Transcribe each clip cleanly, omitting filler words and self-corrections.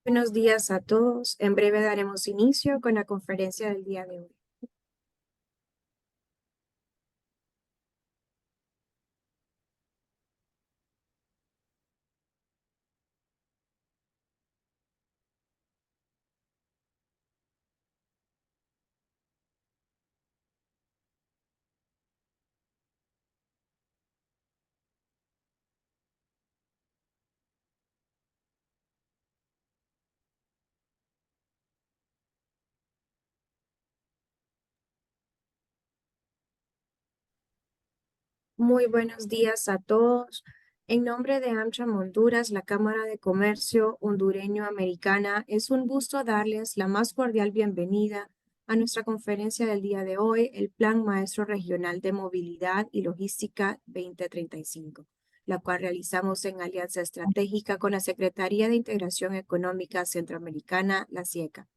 Buenos días a todos. En breve daremos inicio con la conferencia del día de hoy. Muy buenos días a todos. En nombre de AmCham Honduras, la Cámara de Comercio Hondureño-Americana, es un gusto darles la más cordial bienvenida a nuestra conferencia del día de hoy, el Plan Maestro Regional de Movilidad y Logística 2035, la cual realizamos en alianza estratégica con la Secretaría de Integración Económica Centroamericana, la SIECA.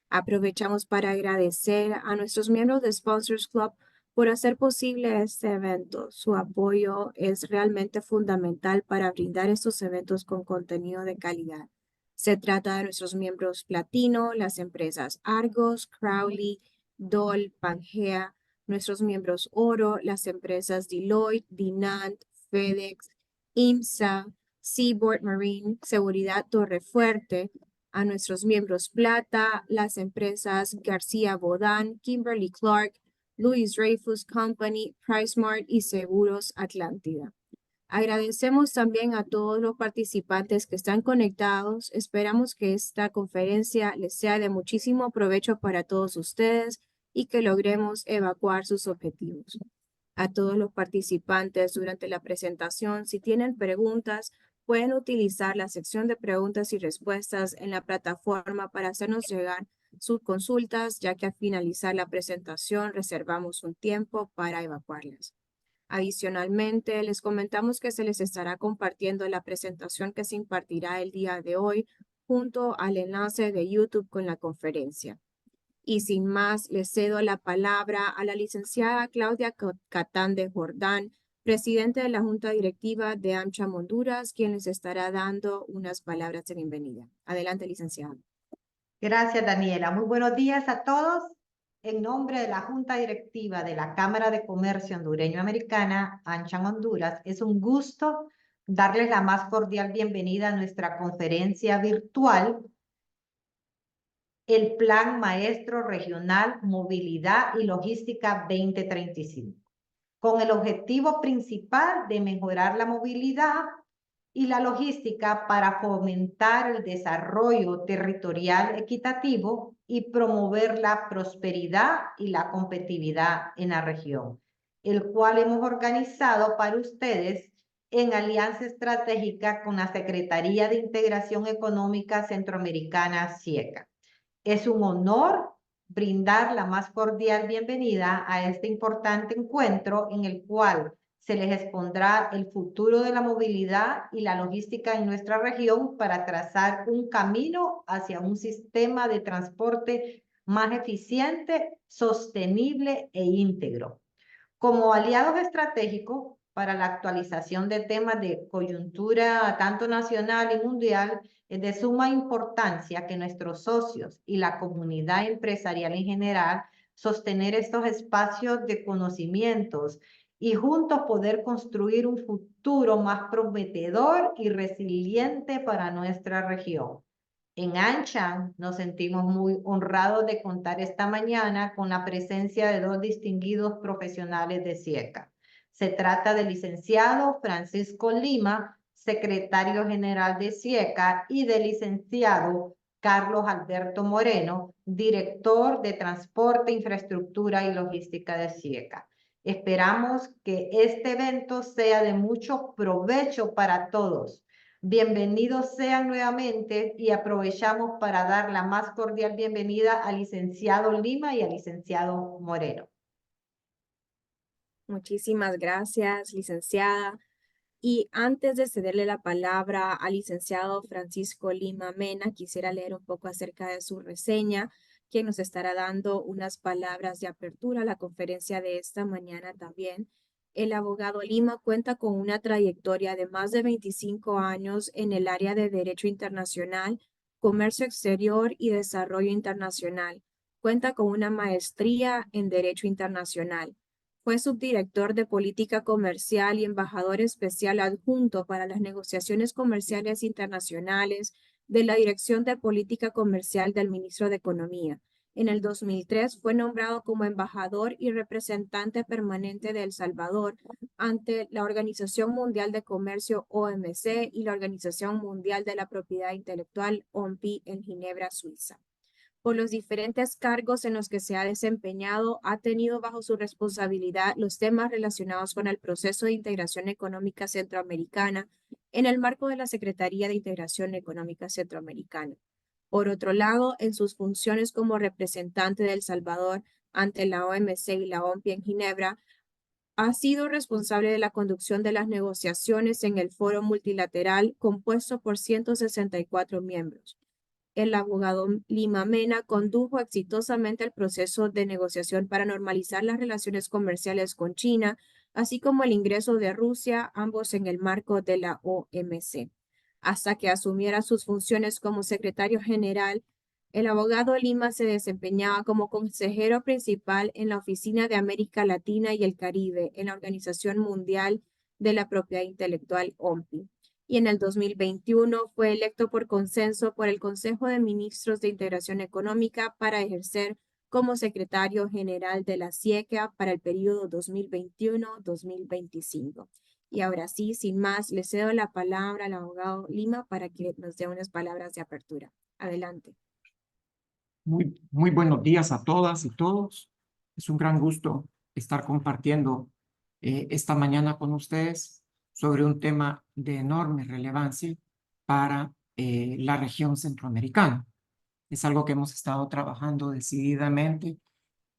Aprovechamos para agradecer a nuestros miembros de Sponsors Club por hacer posible este evento. Su apoyo es realmente fundamental para brindar estos eventos con contenido de calidad. Se trata de nuestros miembros platino, las empresas Argos, Crowley, Dole, Pangea, nuestros miembros oro, las empresas Deloitte, Dinant, FedEx, IMSA, Seaboard Marine, Seguridad Torrefuerte, a nuestros miembros plata, las empresas García Bodán, Kimberly Clark, Louis Dreyfus Company, PriceSmart y Seguros Atlántida. Agradecemos también a todos los participantes que están conectados. Esperamos que esta conferencia les sea de muchísimo provecho para todos ustedes y que logremos evacuar sus objetivos. A todos los participantes durante la presentación, si tienen preguntas, pueden utilizar la sección de preguntas y respuestas en la plataforma para hacernos llegar sus consultas, ya que al finalizar la presentación reservamos un tiempo para evacuarlas. Adicionalmente, les comentamos que se les estará compartiendo la presentación que se impartirá el día de hoy junto al enlace de YouTube con la conferencia. Y sin más, le cedo la palabra a la licenciada Claudia Catán de Jordán, presidente de la Junta Directiva de AmCham Honduras, quien les estará dando unas palabras de bienvenida. Adelante, licenciada. Gracias, Daniela. Muy buenos días a todos. En nombre de la Junta Directiva de la Cámara de Comercio Hondureño-Americana, AmCham Honduras, es un gusto darles la más cordial bienvenida a nuestra conferencia virtual, el Plan Maestro Regional Movilidad y Logística 2035, con el objetivo principal de mejorar la movilidad y la logística para fomentar el desarrollo territorial equitativo y promover la prosperidad y la competitividad en la región, el cual hemos organizado para ustedes en alianza estratégica con la Secretaría de Integración Económica Centroamericana, SIECA. Es un honor brindar la más cordial bienvenida a este importante encuentro en el cual se les expondrá el futuro de la movilidad y la logística en nuestra región para trazar un camino hacia un sistema de transporte más eficiente, sostenible e íntegro. Como aliados estratégicos para la actualización de temas de coyuntura tanto nacional y mundial, es de suma importancia que nuestros socios y la comunidad empresarial en general sostener estos espacios de conocimientos y juntos poder construir un futuro más prometedor y resiliente para nuestra región. En AmCham nos sentimos muy honrados de contar esta mañana con la presencia de dos distinguidos profesionales de SIECA. Se trata del licenciado Francisco Lima, secretario general de SIECA, y del licenciado Carlos Alberto Moreno, director de Transporte, Infraestructura y Logística de SIECA. Esperamos que este evento sea de mucho provecho para todos. Bienvenidos sean nuevamente y aprovechamos para dar la más cordial bienvenida al licenciado Lima y al licenciado Moreno. Muchísimas gracias, licenciada. Y antes de cederle la palabra al licenciado Francisco Lima Mena, quisiera leer un poco acerca de su reseña, quien nos estará dando unas palabras de apertura a la conferencia de esta mañana también. El abogado Lima cuenta con una trayectoria de más de 25 años en el área de Derecho Internacional, Comercio Exterior y Desarrollo Internacional. Cuenta con una maestría en Derecho Internacional. Fue subdirector de Política Comercial y embajador especial adjunto para las negociaciones comerciales internacionales de la Dirección de Política Comercial del Ministro de Economía. En el 2003 fue nombrado como embajador y representante permanente de El Salvador ante la Organización Mundial de Comercio OMC y la Organización Mundial de la Propiedad Intelectual OMPI en Ginebra, Suiza. Por los diferentes cargos en los que se ha desempeñado, ha tenido bajo su responsabilidad los temas relacionados con el proceso de integración económica centroamericana en el marco de la Secretaría de Integración Económica Centroamericana. Por otro lado, en sus funciones como representante de El Salvador ante la OMC y la OMPI en Ginebra, ha sido responsable de la conducción de las negociaciones en el foro multilateral compuesto por 164 miembros. El abogado Lima Mena condujo exitosamente el proceso de negociación para normalizar las relaciones comerciales con China, así como el ingreso de Rusia, ambos en el marco de la OMC. Hasta que asumiera sus funciones como secretario general, el abogado Lima se desempeñaba como consejero principal en la Oficina de América Latina y el Caribe en la Organización Mundial de la Propiedad Intelectual OMPI. Y en el 2021 fue electo por consenso por el Consejo de Ministros de Integración Económica para ejercer como secretario general de la SIECA para el periodo 2021-2025. Y ahora sí, sin más, le cedo la palabra al abogado Lima para que nos dé unas palabras de apertura. Adelante. Muy buenos días a todas y todos. Es un gran gusto estar compartiendo esta mañana con ustedes sobre un tema de enorme relevancia para la región centroamericana. Es algo que hemos estado trabajando decididamente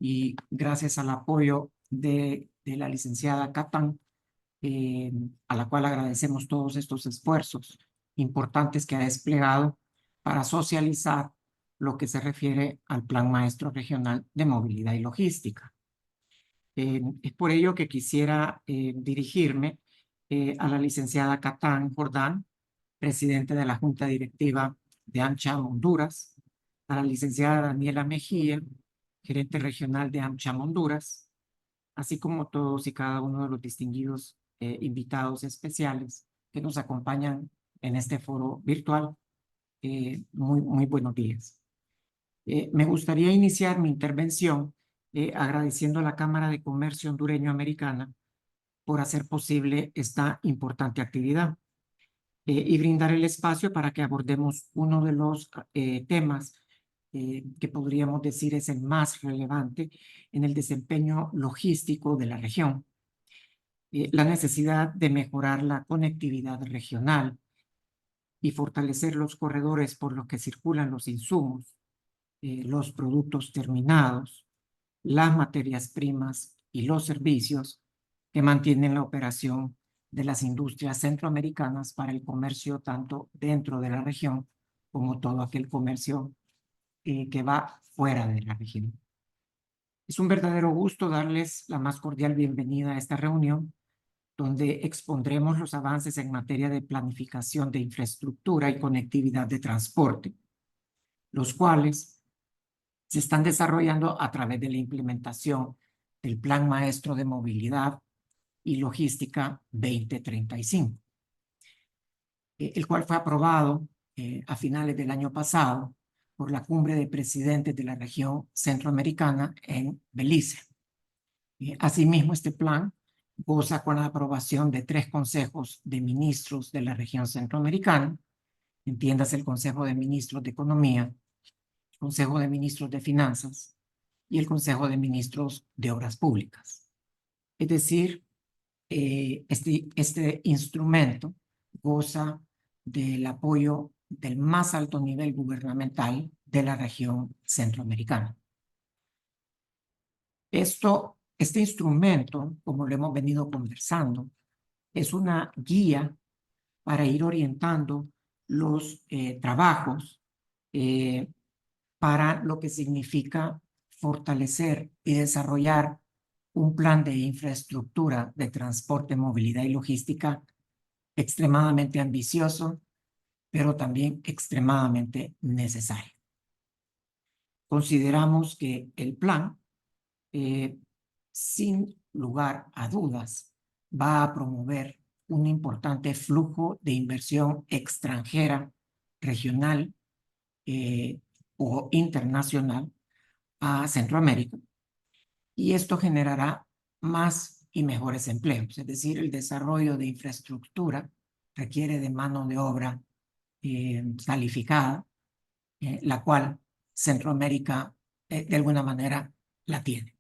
y gracias al apoyo de la licenciada Catán, a la cual agradecemos todos estos esfuerzos importantes que ha desplegado para socializar lo que se refiere al Plan Maestro Regional de Movilidad y Logística. Es por ello que quisiera dirigirme a la licenciada Catán Jordán, presidente de la Junta Directiva de AmCham Honduras, a la licenciada Daniela Mejía, gerente regional de AmCham Honduras, así como todos y cada uno de los distinguidos invitados especiales que nos acompañan en este foro virtual. Muy buenos días. Me gustaría iniciar mi intervención agradeciendo a la Cámara de Comercio Hondureño-Americana por hacer posible esta importante actividad y brindar el espacio para que abordemos uno de los temas que podríamos decir es el más relevante en el desempeño logístico de la región. La necesidad de mejorar la conectividad regional y fortalecer los corredores por los que circulan los insumos, los productos terminados, las materias primas y los servicios que mantienen la operación de las industrias centroamericanas para el comercio tanto dentro de la región como todo aquel comercio que va fuera de la región. Es un verdadero gusto darles la más cordial bienvenida a esta reunión, donde expondremos los avances en materia de planificación de infraestructura y conectividad de transporte, los cuales se están desarrollando a través de la implementación del Plan Maestro de Movilidad y Logística 2035, el cual fue aprobado a finales del año pasado por la Cumbre de Presidentes de la región centroamericana en Belice. Asimismo, este plan goza con la aprobación de 3 consejos de ministros de la región centroamericana, entiéndase el Consejo de Ministros de Economía, el Consejo de Ministros de Finanzas y el Consejo de Ministros de Obras Públicas. Es decir, este instrumento goza del apoyo del más alto nivel gubernamental de la región centroamericana. Este instrumento, como lo hemos venido conversando, es una guía para ir orientando los trabajos para lo que significa fortalecer y desarrollar un plan de infraestructura de transporte, movilidad y logística extremadamente ambicioso, pero también extremadamente necesaria. Consideramos que el plan, sin lugar a dudas, va a promover un importante flujo de inversión extranjera, regional o internacional a Centroamérica, y esto generará más y mejores empleos, es decir, el desarrollo de infraestructura requiere de mano de obra calificada, la cual Centroamérica de alguna manera la tiene.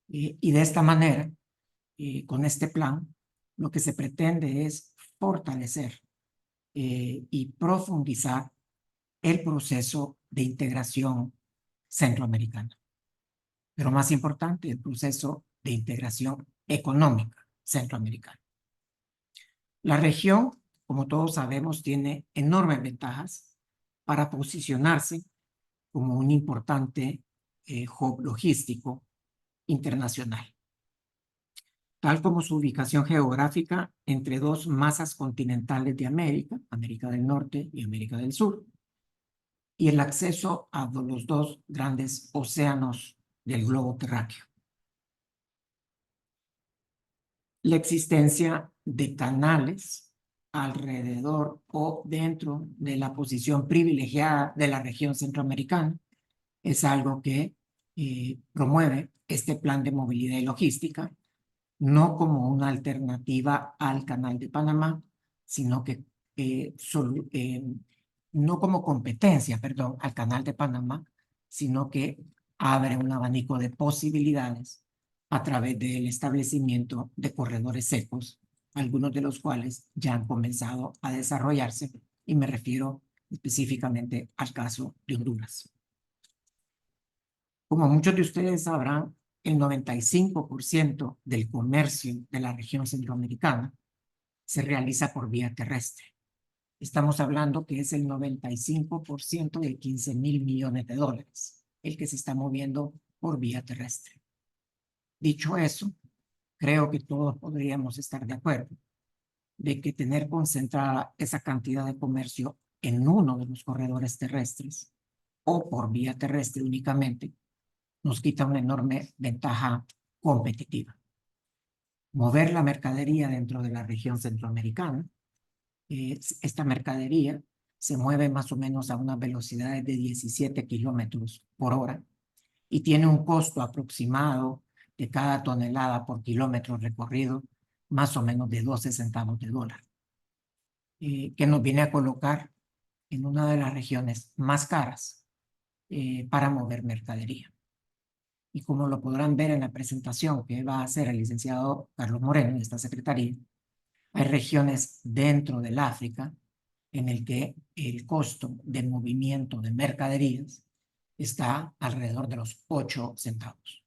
Y de esta manera, con este plan, lo que se pretende es fortalecer y profundizar el proceso de integración centroamericana. Pero más importante, el proceso de integración económica centroamericana. La región, como todos sabemos, tiene enormes ventajas para posicionarse como un importante hub logístico internacional, tal como su ubicación geográfica entre dos masas continentales de América, América del Norte y América del Sur, y el acceso a los dos grandes océanos del globo terráqueo. La existencia de canales alrededor o dentro de la posición privilegiada de la región centroamericana es algo que promueve este plan de movilidad y logística, no como una alternativa al Canal de Panamá, sino que no como competencia, perdón, al Canal de Panamá, sino que abre un abanico de posibilidades a través del establecimiento de corredores secos, algunos de los cuales ya han comenzado a desarrollarse, y me refiero específicamente al caso de Honduras. Como muchos de ustedes sabrán, el 95% del comercio de la región centroamericana se realiza por vía terrestre. Estamos hablando que es el 95% de 15.000 millones de dólares, el que se está moviendo por vía terrestre. Dicho eso, creo que todos podríamos estar de acuerdo de que tener concentrada esa cantidad de comercio en uno de los corredores terrestres o por vía terrestre únicamente nos quita una enorme ventaja competitiva. Mover la mercadería dentro de la región centroamericana, esta mercadería se mueve más o menos a unas velocidades de 17 kilómetros por hora y tiene un costo aproximado de cada tonelada por kilómetro recorrido más o menos de 12 centavos de dólar, que nos viene a colocar en una de las regiones más caras para mover mercadería. Y como lo podrán ver en la presentación que va a hacer el licenciado Carlos Moreno de esta secretaría, hay regiones dentro del África en el que el costo de movimiento de mercaderías está alrededor de los 8 centavos.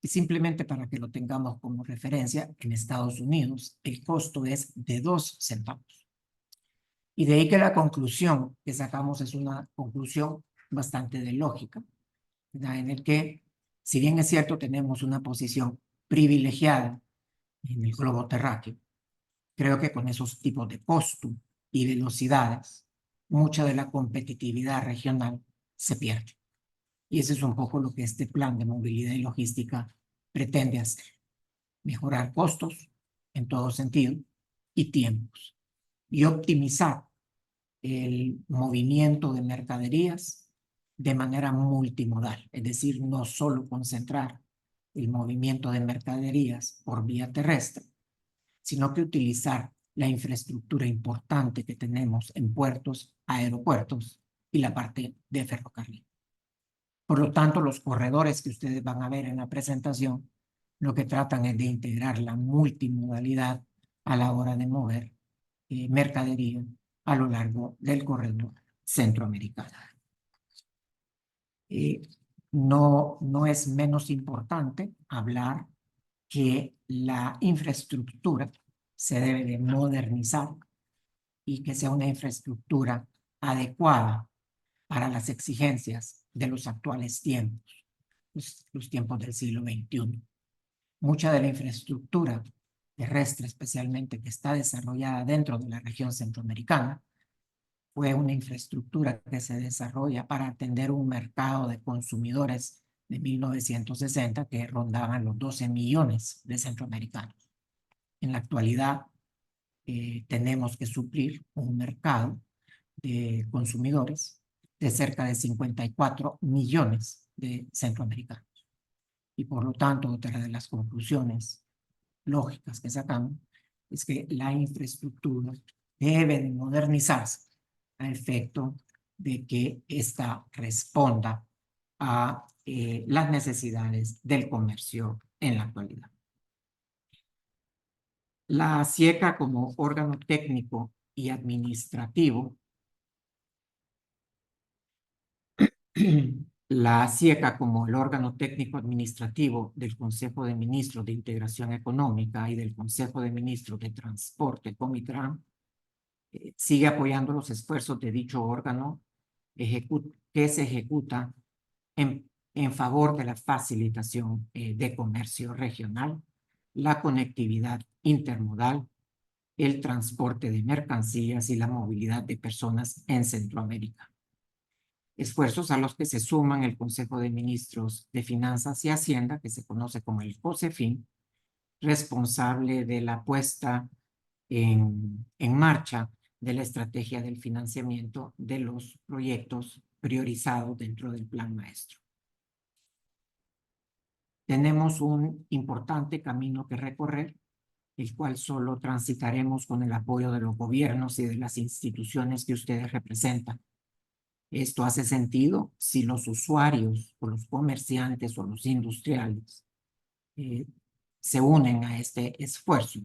Y simplemente para que lo tengamos como referencia, en Estados Unidos el costo es de 2 centavos. Y de ahí que la conclusión que sacamos es una conclusión bastante de lógica, ¿verdad? En el que, si bien es cierto, tenemos una posición privilegiada en el globo terráqueo, creo que con esos tipos de costo y velocidades, mucha de la competitividad regional se pierde. Y ese es un poco lo que este plan de movilidad y logística pretende hacer. Mejorar costos en todo sentido y tiempos. Y optimizar el movimiento de mercaderías de manera multimodal. Es decir, no solo concentrar el movimiento de mercaderías por vía terrestre, sino que utilizar la infraestructura importante que tenemos en puertos, aeropuertos y la parte de ferrocarril. Por lo tanto, los corredores que ustedes van a ver en la presentación, lo que tratan es de integrar la multimodalidad a la hora de mover mercadería a lo largo del corredor centroamericano. No es menos importante hablar que la infraestructura se debe de modernizar y que sea una infraestructura adecuada para las exigencias de los actuales tiempos, los tiempos del siglo XXI. Mucha de la infraestructura terrestre, especialmente que está desarrollada dentro de la región centroamericana, fue una infraestructura que se desarrolla para atender un mercado de consumidores de 1960 que rondaban los 12 millones de centroamericanos. En la actualidad, tenemos que suplir un mercado de consumidores de cerca de 54 millones de centroamericanos. Y por lo tanto, otra de las conclusiones lógicas que sacamos es que la infraestructura debe de modernizarse a efecto de que ésta responda a las necesidades del comercio en la actualidad. La SIECA como órgano técnico y administrativo, la SIECA como el órgano técnico administrativo del Consejo de Ministros de Integración Económica y del Consejo de Ministros de Transporte, Comitran, sigue apoyando los esfuerzos de dicho órgano que se ejecuta en favor de la facilitación de comercio regional, la conectividad intermodal, el transporte de mercancías y la movilidad de personas en Centroamérica. Esfuerzos a los que se suman el Consejo de Ministros de Finanzas y Hacienda, que se conoce como el COSEFIN, responsable de la puesta en marcha de la estrategia del financiamiento de los proyectos priorizados dentro del Plan Maestro. Tenemos un importante camino que recorrer, el cual solo transitaremos con el apoyo de los gobiernos y de las instituciones que ustedes representan. Esto hace sentido si los usuarios o los comerciantes o los industriales se unen a este esfuerzo,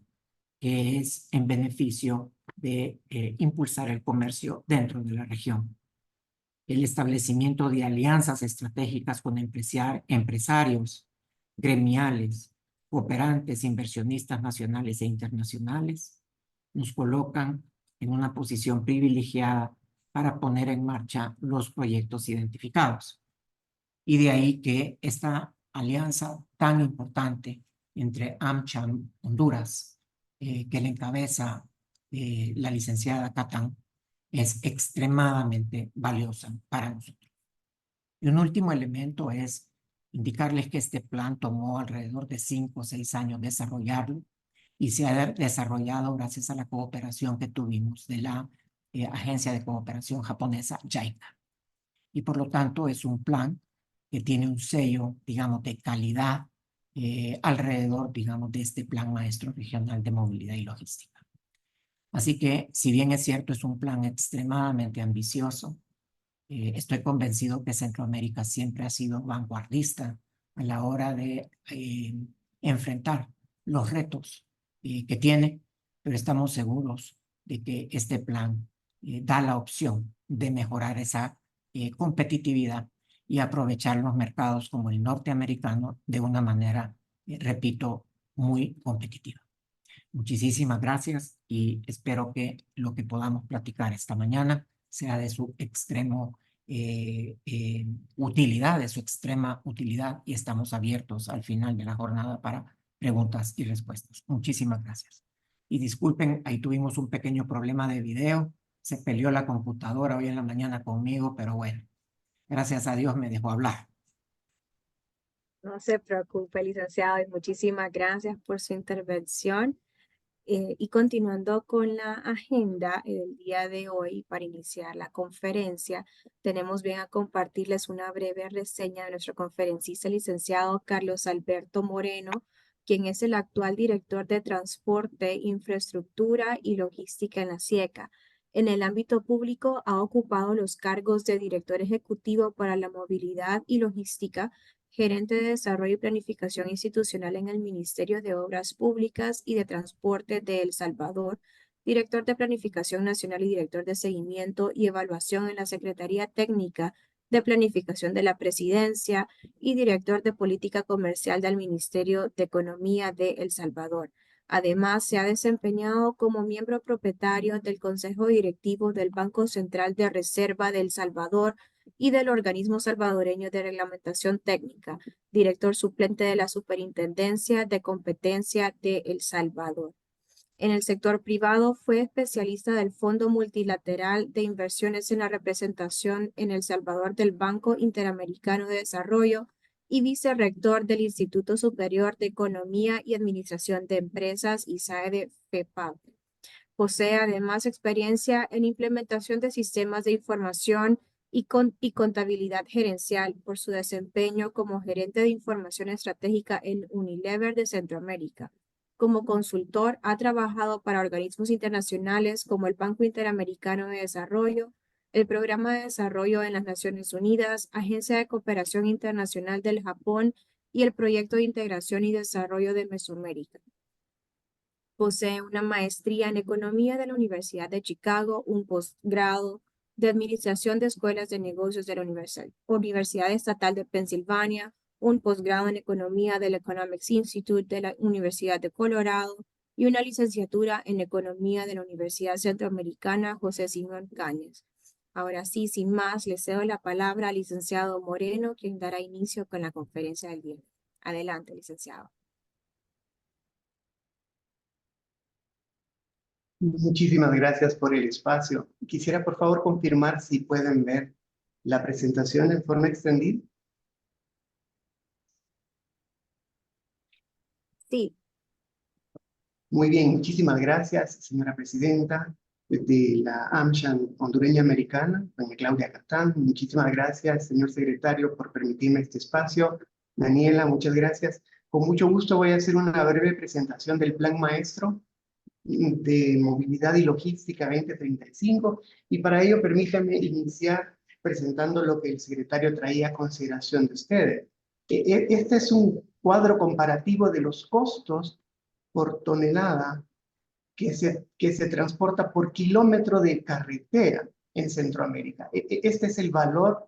que es en beneficio de impulsar el comercio dentro de la región. El establecimiento de alianzas estratégicas con empresarios, gremiales, cooperantes, inversionistas nacionales e internacionales, nos colocan en una posición privilegiada para poner en marcha los proyectos identificados. Y de ahí que esta alianza tan importante entre AmCham Honduras, que le encabeza la licenciada Catán, es extremadamente valiosa para nosotros. Y un último elemento es indicarles que este plan tomó alrededor de 5 o 6 años desarrollarlo y se ha desarrollado gracias a la cooperación que tuvimos de la agencia de cooperación japonesa JICA. Y por lo tanto es un plan que tiene un sello, digamos, de calidad alrededor, digamos, de este Plan Maestro Regional de Movilidad y Logística. Así que, si bien es cierto, es un plan extremadamente ambicioso, estoy convencido que Centroamérica siempre ha sido vanguardista a la hora de enfrentar los retos que tiene, pero estamos seguros de que este plan da la opción de mejorar esa competitividad y aprovechar los mercados como el norteamericano de una manera, repito, muy competitiva. Muchísimas gracias y espero que lo que podamos platicar esta mañana sea de su utilidad, de su extrema utilidad, y estamos abiertos al final de la jornada para preguntas y respuestas. Muchísimas gracias. Y disculpen, ahí tuvimos un pequeño problema de video, se peleó la computadora hoy en la mañana conmigo, pero bueno, gracias a Dios me dejó hablar. No se preocupe, licenciado, y muchísimas gracias por su intervención. Y continuando con la agenda del día de hoy, para iniciar la conferencia, tenemos bien a compartirles una breve reseña de nuestro conferencista, licenciado Carlos Alberto Moreno, quien es el actual director de Transporte, Infraestructura y Logística en la SIECA. En el ámbito público ha ocupado los cargos de director ejecutivo para la movilidad y logística, gerente de Desarrollo y Planificación Institucional en el Ministerio de Obras Públicas y de Transporte de El Salvador, director de Planificación Nacional y director de Seguimiento y Evaluación en la Secretaría Técnica de Planificación de la Presidencia y director de Política Comercial del Ministerio de Economía de El Salvador. Además, se ha desempeñado como miembro propietario del Consejo Directivo del Banco Central de Reserva de El Salvador y del Organismo Salvadoreño de Reglamentación Técnica, director suplente de la Superintendencia de Competencia de El Salvador. En el sector privado fue especialista del Fondo Multilateral de Inversiones en la representación en El Salvador del Banco Interamericano de Desarrollo y vicerrector del Instituto Superior de Economía y Administración de Empresas ISAE FEPAD. Posee además experiencia en implementación de sistemas de información y contabilidad gerencial por su desempeño como gerente de información estratégica en Unilever de Centroamérica. Como consultor, ha trabajado para organismos internacionales como el Banco Interamericano de Desarrollo, el Programa de Desarrollo en las Naciones Unidas, Agencia de Cooperación Internacional del Japón y el Proyecto de Integración y Desarrollo de Mesoamérica. Posee una maestría en Economía de la Universidad de Chicago, un posgrado de Administración de Escuelas de Negocios de la Universidad Estatal de Pensilvania, un posgrado en Economía del Economics Institute de la Universidad de Colorado y una licenciatura en Economía de la Universidad Centroamericana José Simón Cáñez. Ahora sí, sin más, le cedo la palabra al licenciado Moreno, quien dará inicio con la conferencia del día. Adelante, licenciado. Muchísimas gracias por el espacio. Quisiera, por favor, confirmar si pueden ver la presentación en forma extendida. Sí. Muy bien, muchísimas gracias, señora presidenta de la AmCham hondureña americana, doña Claudia Catán. Muchísimas gracias, señor secretario, por permitirme este espacio. Daniela, muchas gracias. Con mucho gusto voy a hacer una breve presentación del Plan Maestro de Movilidad y Logística 2035, y para ello permítanme iniciar presentando lo que el secretario traía a consideración de ustedes. Este es un cuadro comparativo de los costos por tonelada que se transporta por kilómetro de carretera en Centroamérica. Este es el valor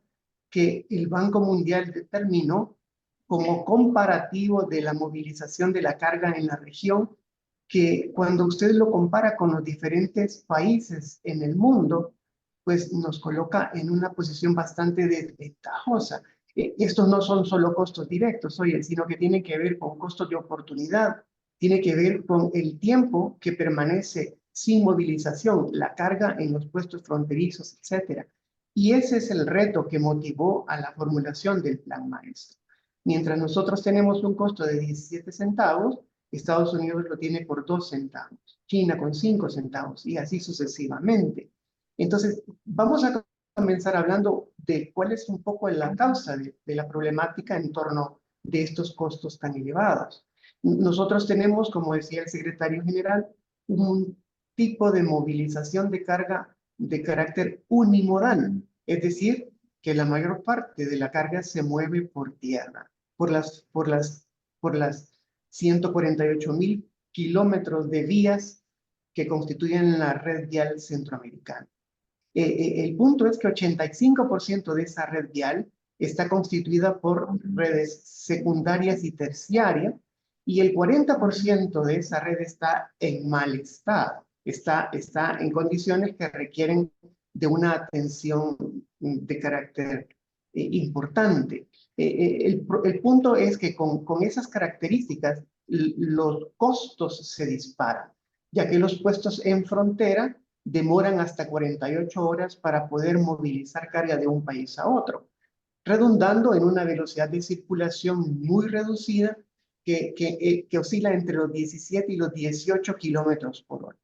que el Banco Mundial determinó como comparativo de la movilización de la carga en la región, que cuando usted lo compara con los diferentes países en el mundo, pues nos coloca en una posición bastante desventajosa. Estos no son solo costos directos, oye, sino que tienen que ver con costos de oportunidad, tiene que ver con el tiempo que permanece sin movilización, la carga en los puestos fronterizos, etc. Y ese es el reto que motivó a la formulación del Plan Maestro. Mientras nosotros tenemos un costo de 17 centavos, Estados Unidos lo tiene por 2 centavos, China con 5 centavos y así sucesivamente. Entonces, vamos a comenzar hablando de cuál es un poco la causa de la problemática en torno de estos costos tan elevados. Nosotros tenemos, como decía el secretario general, un tipo de movilización de carga de carácter unimodal, es decir, que la mayor parte de la carga se mueve por tierra, por las 148,000 kilómetros de vías que constituyen la red vial centroamericana. El punto es que 85% de esa red vial está constituida por redes secundarias y terciarias, y el 40% de esa red está en mal estado, está en condiciones que requieren de una atención de carácter importante. El punto es que con esas características los costos se disparan, ya que los puestos en frontera demoran hasta 48 horas para poder movilizar carga de un país a otro, redundando en una velocidad de circulación muy reducida que oscila entre los 17 y los 18 kilómetros por hora.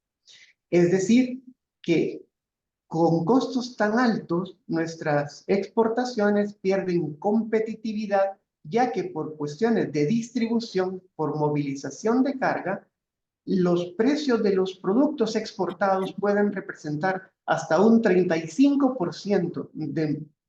Es decir, que con costos tan altos, nuestras exportaciones pierden competitividad, ya que por cuestiones de distribución, por movilización de carga, los precios de los productos exportados pueden representar hasta un 35%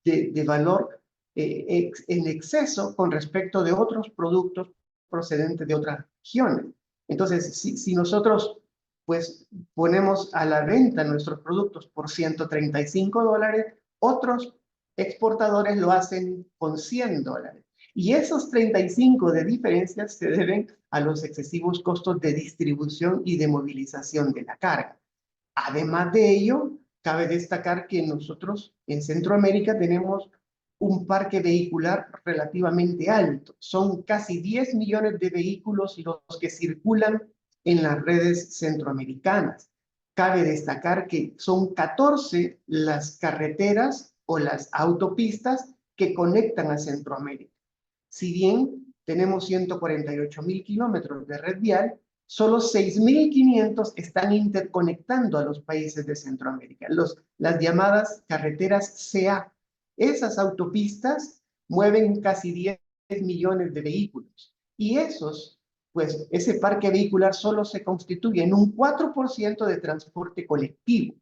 de valor en exceso con respecto de otros productos procedentes de otras regiones. Entonces, si nosotros pues ponemos a la venta nuestros productos por $135, otros exportadores lo hacen con $100. Y esos 35 de diferencias se deben a los excesivos costos de distribución y de movilización de la carga. Además de ello, cabe destacar que nosotros en Centroamérica tenemos un parque vehicular relativamente alto. Son casi 10 millones de vehículos los que circulan en las redes centroamericanas. Cabe destacar que son 14 las carreteras o las autopistas que conectan a Centroamérica. Si bien tenemos 148.000 kilómetros de red vial, solo 6.500 están interconectando a los países de Centroamérica, las llamadas carreteras CA. Esas autopistas mueven casi 10 millones de vehículos y ese parque vehicular solo se constituye en un 4% de transporte colectivo.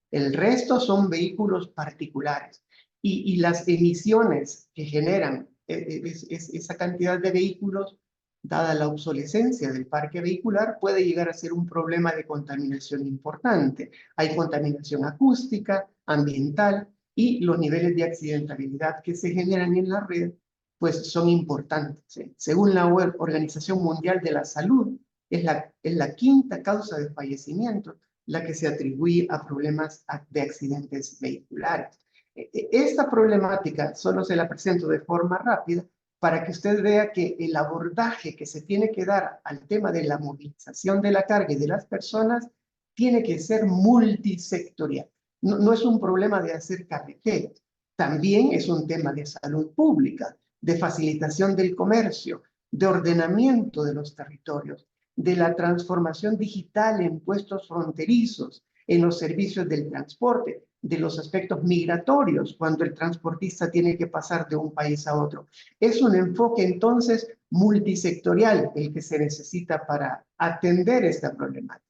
El resto son vehículos particulares y las emisiones que generan esa cantidad de vehículos, dada la obsolescencia del parque vehicular, puede llegar a ser un problema de contaminación importante. Hay contaminación acústica, ambiental y los niveles de accidentabilidad que se generan en la red pues son importantes. ¿Sí? Según la Organización Mundial de la Salud, es la quinta causa de fallecimiento la que se atribuye a problemas de accidentes vehiculares. Esta problemática solo se la presento de forma rápida para que usted vea que el abordaje que se tiene que dar al tema de la movilización de la carga y de las personas tiene que ser multisectorial. No es un problema de hacer carreteras, también es un tema de salud pública, de facilitación del comercio, de ordenamiento de los territorios, de la transformación digital en puestos fronterizos, en los servicios del transporte, de los aspectos migratorios, cuando el transportista tiene que pasar de un país a otro. Es un enfoque entonces multisectorial el que se necesita para atender esta problemática.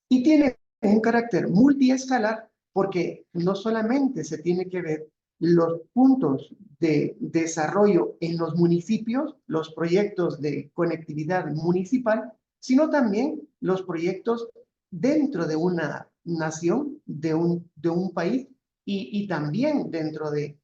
Y tiene un carácter multiescalar porque no solamente se tiene que ver los puntos de desarrollo en los municipios, los proyectos de conectividad municipal, sino también los proyectos dentro de una nación, de un país, y también dentro de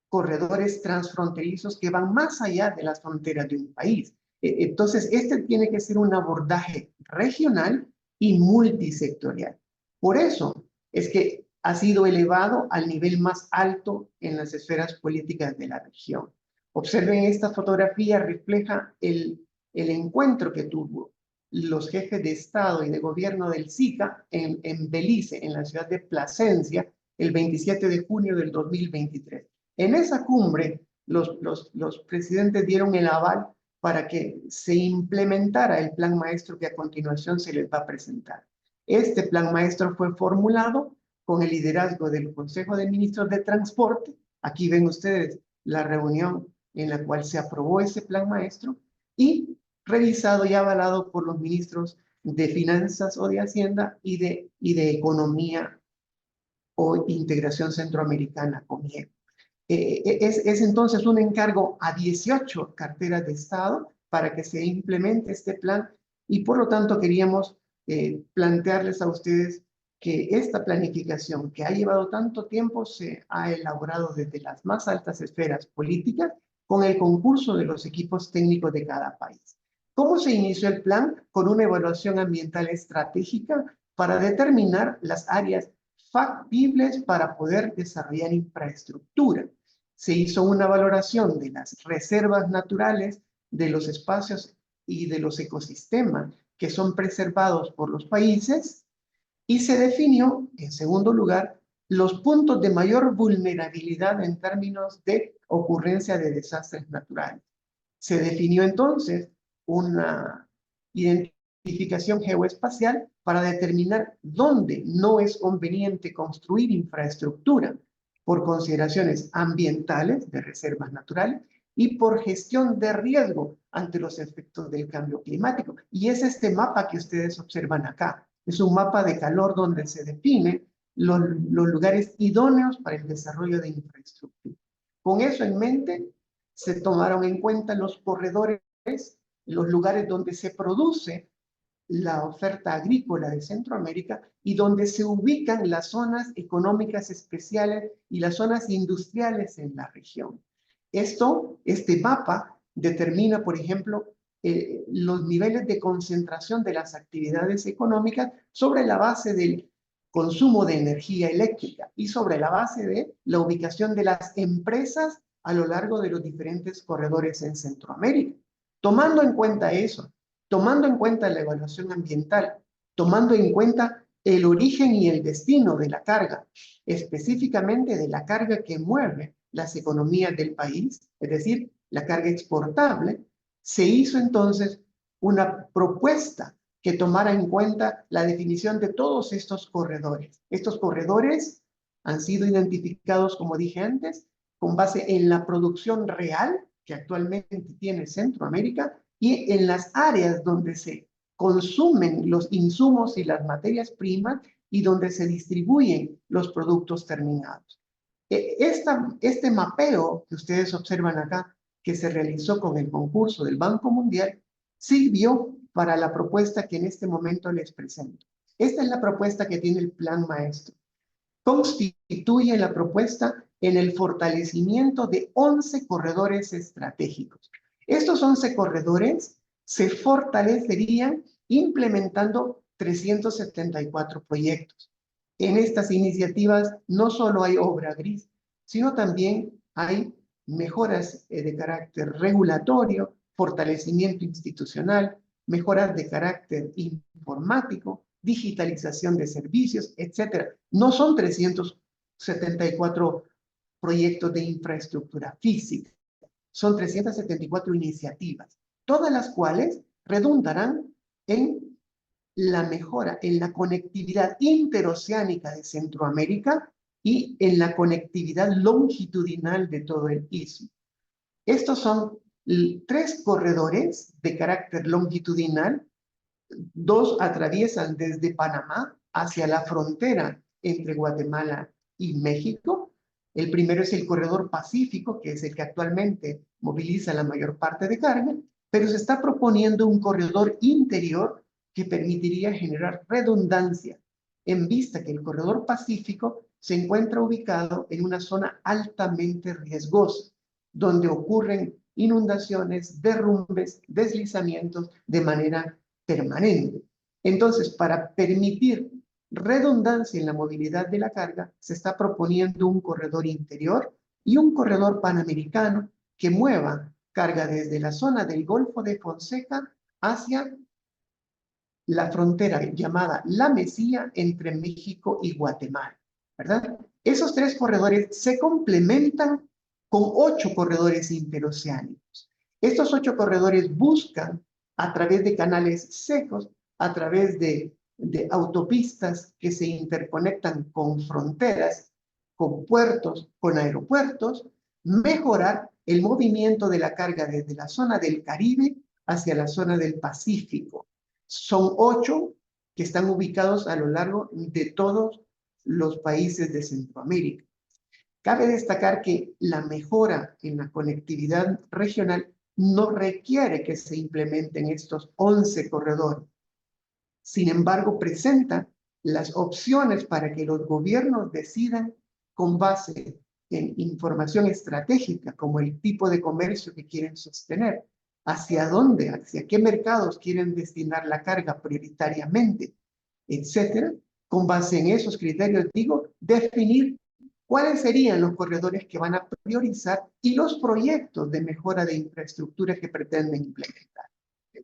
corredores transfronterizos que van más allá de las fronteras de un país. Entonces, este tiene que ser un abordaje regional y multisectorial. Por eso es que ha sido elevado al nivel más alto en las esferas políticas de la región. Observen esta fotografía, refleja el encuentro que tuvo los jefes de Estado y de Gobierno del SICA en Belice, en la ciudad de Plasencia, el 27 de junio del 2023. En esa cumbre, los presidentes dieron el aval para que se implementara el plan maestro que a continuación se les va a presentar. Este plan maestro fue formulado con el liderazgo del Consejo de Ministros de Transporte. Aquí ven ustedes la reunión en la cual se aprobó ese plan maestro y revisado y avalado por los ministros de Finanzas o de Hacienda y de Economía o Integración Centroamericana, COMIEC. Es entonces un encargo a 18 carteras de Estado para que se implemente este plan y por lo tanto queríamos plantearles a ustedes que esta planificación que ha llevado tanto tiempo se ha elaborado desde las más altas esferas políticas con el concurso de los equipos técnicos de cada país. ¿Cómo se inició el plan? Con una evaluación ambiental estratégica para determinar las áreas factibles para poder desarrollar infraestructura. Se hizo una valoración de las reservas naturales, de los espacios y de los ecosistemas que son preservados por los países y se definió, en segundo lugar, los puntos de mayor vulnerabilidad en términos de ocurrencia de desastres naturales. Se definió entonces una identificación geoespacial para determinar dónde no es conveniente construir infraestructura por consideraciones ambientales de reservas naturales y por gestión de riesgo ante los efectos del cambio climático. Y es este mapa que ustedes observan acá. Es un mapa de calor donde se definen los lugares idóneos para el desarrollo de infraestructura. Con eso en mente, se tomaron en cuenta los corredores, los lugares donde se produce la oferta agrícola de Centroamérica y donde se ubican las zonas económicas especiales y las zonas industriales en la región. Este mapa determina, por ejemplo, los niveles de concentración de las actividades económicas sobre la base del consumo de energía eléctrica y sobre la base de la ubicación de las empresas a lo largo de los diferentes corredores en Centroamérica. Tomando en cuenta eso, tomando en cuenta la evaluación ambiental, tomando en cuenta el origen y el destino de la carga, específicamente de la carga que mueve las economías del país, es decir, la carga exportable, se hizo entonces una propuesta que tomara en cuenta la definición de todos estos corredores. Estos corredores han sido identificados, como dije antes, con base en la producción real que actualmente tiene Centroamérica y en las áreas donde se consumen los insumos y las materias primas y donde se distribuyen los productos terminados. Este mapeo que ustedes observan acá, que se realizó con el concurso del Banco Mundial, sirvió para la propuesta que en este momento les presento. Esta es la propuesta que tiene el Plan Maestro. Constituye la propuesta en el fortalecimiento de 11 corredores estratégicos. Estos 11 corredores se fortalecerían implementando 374 proyectos. En estas iniciativas no solo hay obra gris, sino también hay mejoras de carácter regulatorio, fortalecimiento institucional, mejoras de carácter informático, digitalización de servicios, etc. No son 374 proyectos de infraestructura física, son 374 iniciativas, todas las cuales redundarán en la mejora en la conectividad interoceánica de Centroamérica y en la conectividad longitudinal de todo el istmo. Estos son 3 corredores de carácter longitudinal. 2 atraviesan desde Panamá hacia la frontera entre Guatemala y México. El primero es el corredor Pacífico, que es el que actualmente moviliza la mayor parte de carga, pero se está proponiendo un corredor interior que permitiría generar redundancia, en vista que el corredor Pacífico se encuentra ubicado en una zona altamente riesgosa, donde ocurren inundaciones, derrumbes, deslizamientos de manera permanente. Entonces, para permitir redundancia en la movilidad de la carga, se está proponiendo un corredor interior y un corredor panamericano que mueva carga desde la zona del Golfo de Fonseca hacia la frontera llamada La Mesía entre México y Guatemala, ¿verdad? Esos 3 corredores se complementan con 8 corredores interoceánicos. Estos 8 corredores buscan, a través de canales secos, a través de autopistas que se interconectan con fronteras, con puertos, con aeropuertos, mejorar el movimiento de la carga desde la zona del Caribe hacia la zona del Pacífico. Son 8 que están ubicados a lo largo de todos los países de Centroamérica. Cabe destacar que la mejora en la conectividad regional no requiere que se implementen estos 11 corredores. Sin embargo, presenta las opciones para que los gobiernos decidan con base en información estratégica, como el tipo de comercio que quieren sostener, hacia dónde, hacia qué mercados quieren destinar la carga prioritariamente, etcétera. Con base en esos criterios, definir cuáles serían los corredores que van a priorizar y los proyectos de mejora de infraestructura que pretenden implementar.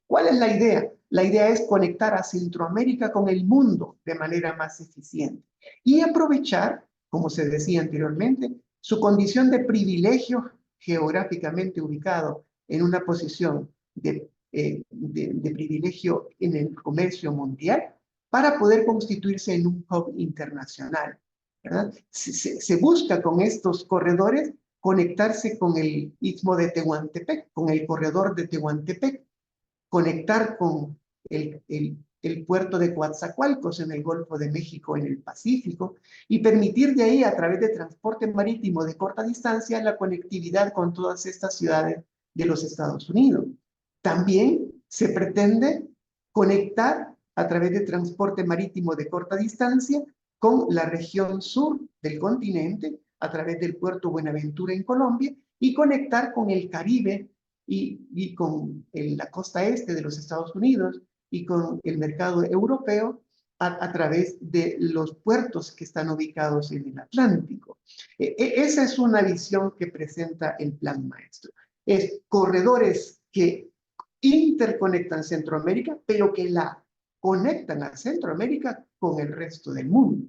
¿Cuál es la idea? La idea es conectar a Centroamérica con el mundo de manera más eficiente y aprovechar, como se decía anteriormente, su condición de privilegio geográficamente ubicado en una posición de privilegio en el comercio mundial para poder constituirse en un hub internacional, ¿verdad? Se busca con estos corredores conectarse con el istmo de Tehuantepec, con el corredor de Tehuantepec, conectar con el puerto de Coatzacoalcos en el Golfo de México, en el Pacífico, y permitir de ahí, a través de transporte marítimo de corta distancia, la conectividad con todas estas ciudades de los Estados Unidos. También se pretende conectar a través de transporte marítimo de corta distancia con la región sur del continente, a través del puerto Buenaventura en Colombia, y conectar con el Caribe y con la costa este de los Estados Unidos y con el mercado europeo a través de los puertos que están ubicados en el Atlántico. Esa es una visión que presenta el Plan Maestro. Es corredores que interconectan Centroamérica, pero que la conectan a Centroamérica con el resto del mundo.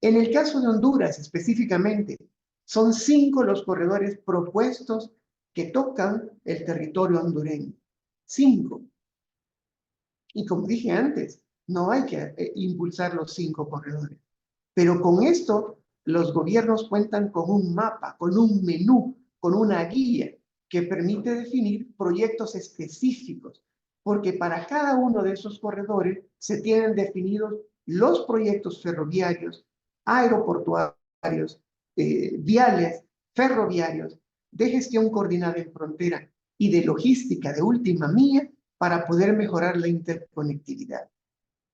En el caso de Honduras específicamente, son 5 los corredores propuestos que tocan el territorio hondureño. 5. Y como dije antes, no hay que impulsar los 5 corredores. Pero con esto, los gobiernos cuentan con un mapa, con un menú, con una guía que permite definir proyectos específicos, porque para cada uno de esos corredores se tienen definidos los proyectos ferroviarios, aeroportuarios, viales, ferroviarios, de gestión coordinada en frontera y de logística de última milla para poder mejorar la interconectividad.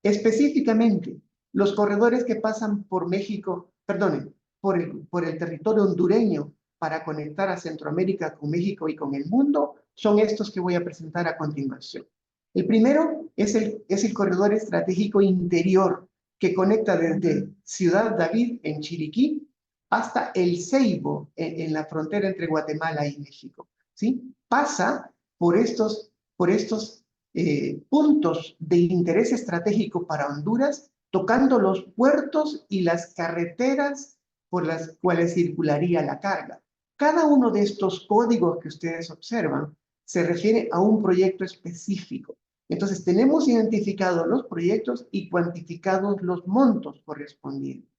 Específicamente, los corredores que pasan por México, perdonen, por el territorio hondureño para conectar a Centroamérica con México y con el mundo, son estos que voy a presentar a continuación. El primero es el corredor estratégico interior que conecta desde Ciudad David en Chiriquí hasta El Ceibo en la frontera entre Guatemala y México. ¿Sí? Pasa por estos puntos de interés estratégico para Honduras, tocando los puertos y las carreteras por las cuales circularía la carga. Cada uno de estos códigos que ustedes observan se refiere a un proyecto específico. Entonces, tenemos identificados los proyectos y cuantificados los montos correspondientes.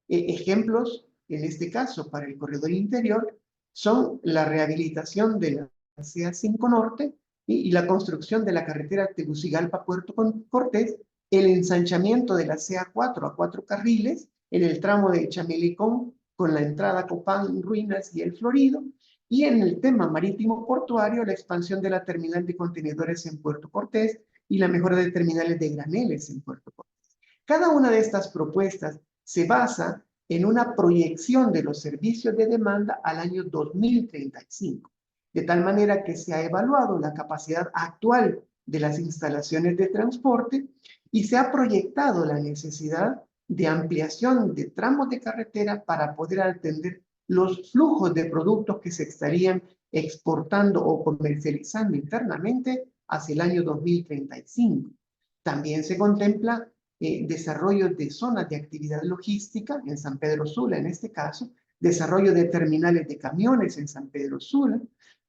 Ejemplos, en este caso, para el corredor interior, son la rehabilitación de la CA5 Norte y la construcción de la carretera Tegucigalpa-Puerto Cortés, el ensanchamiento de la CA4 a 4 carriles en el tramo de Chamelecón con la entrada Copán, Ruinas y El Florido, y en el tema marítimo portuario, la expansión de la terminal de contenedores en Puerto Cortés y la mejora de terminales de graneles en Puerto Cortés. Cada una de estas propuestas se basa en una proyección de los servicios de demanda al año 2035, de tal manera que se ha evaluado la capacidad actual de las instalaciones de transporte y se ha proyectado la necesidad de ampliación de tramos de carretera para poder atender los flujos de productos que se estarían exportando o comercializando internamente hacia el año 2035. También se contempla desarrollo de zonas de actividad logística en San Pedro Sula, en este caso, desarrollo de terminales de camiones en San Pedro Sula,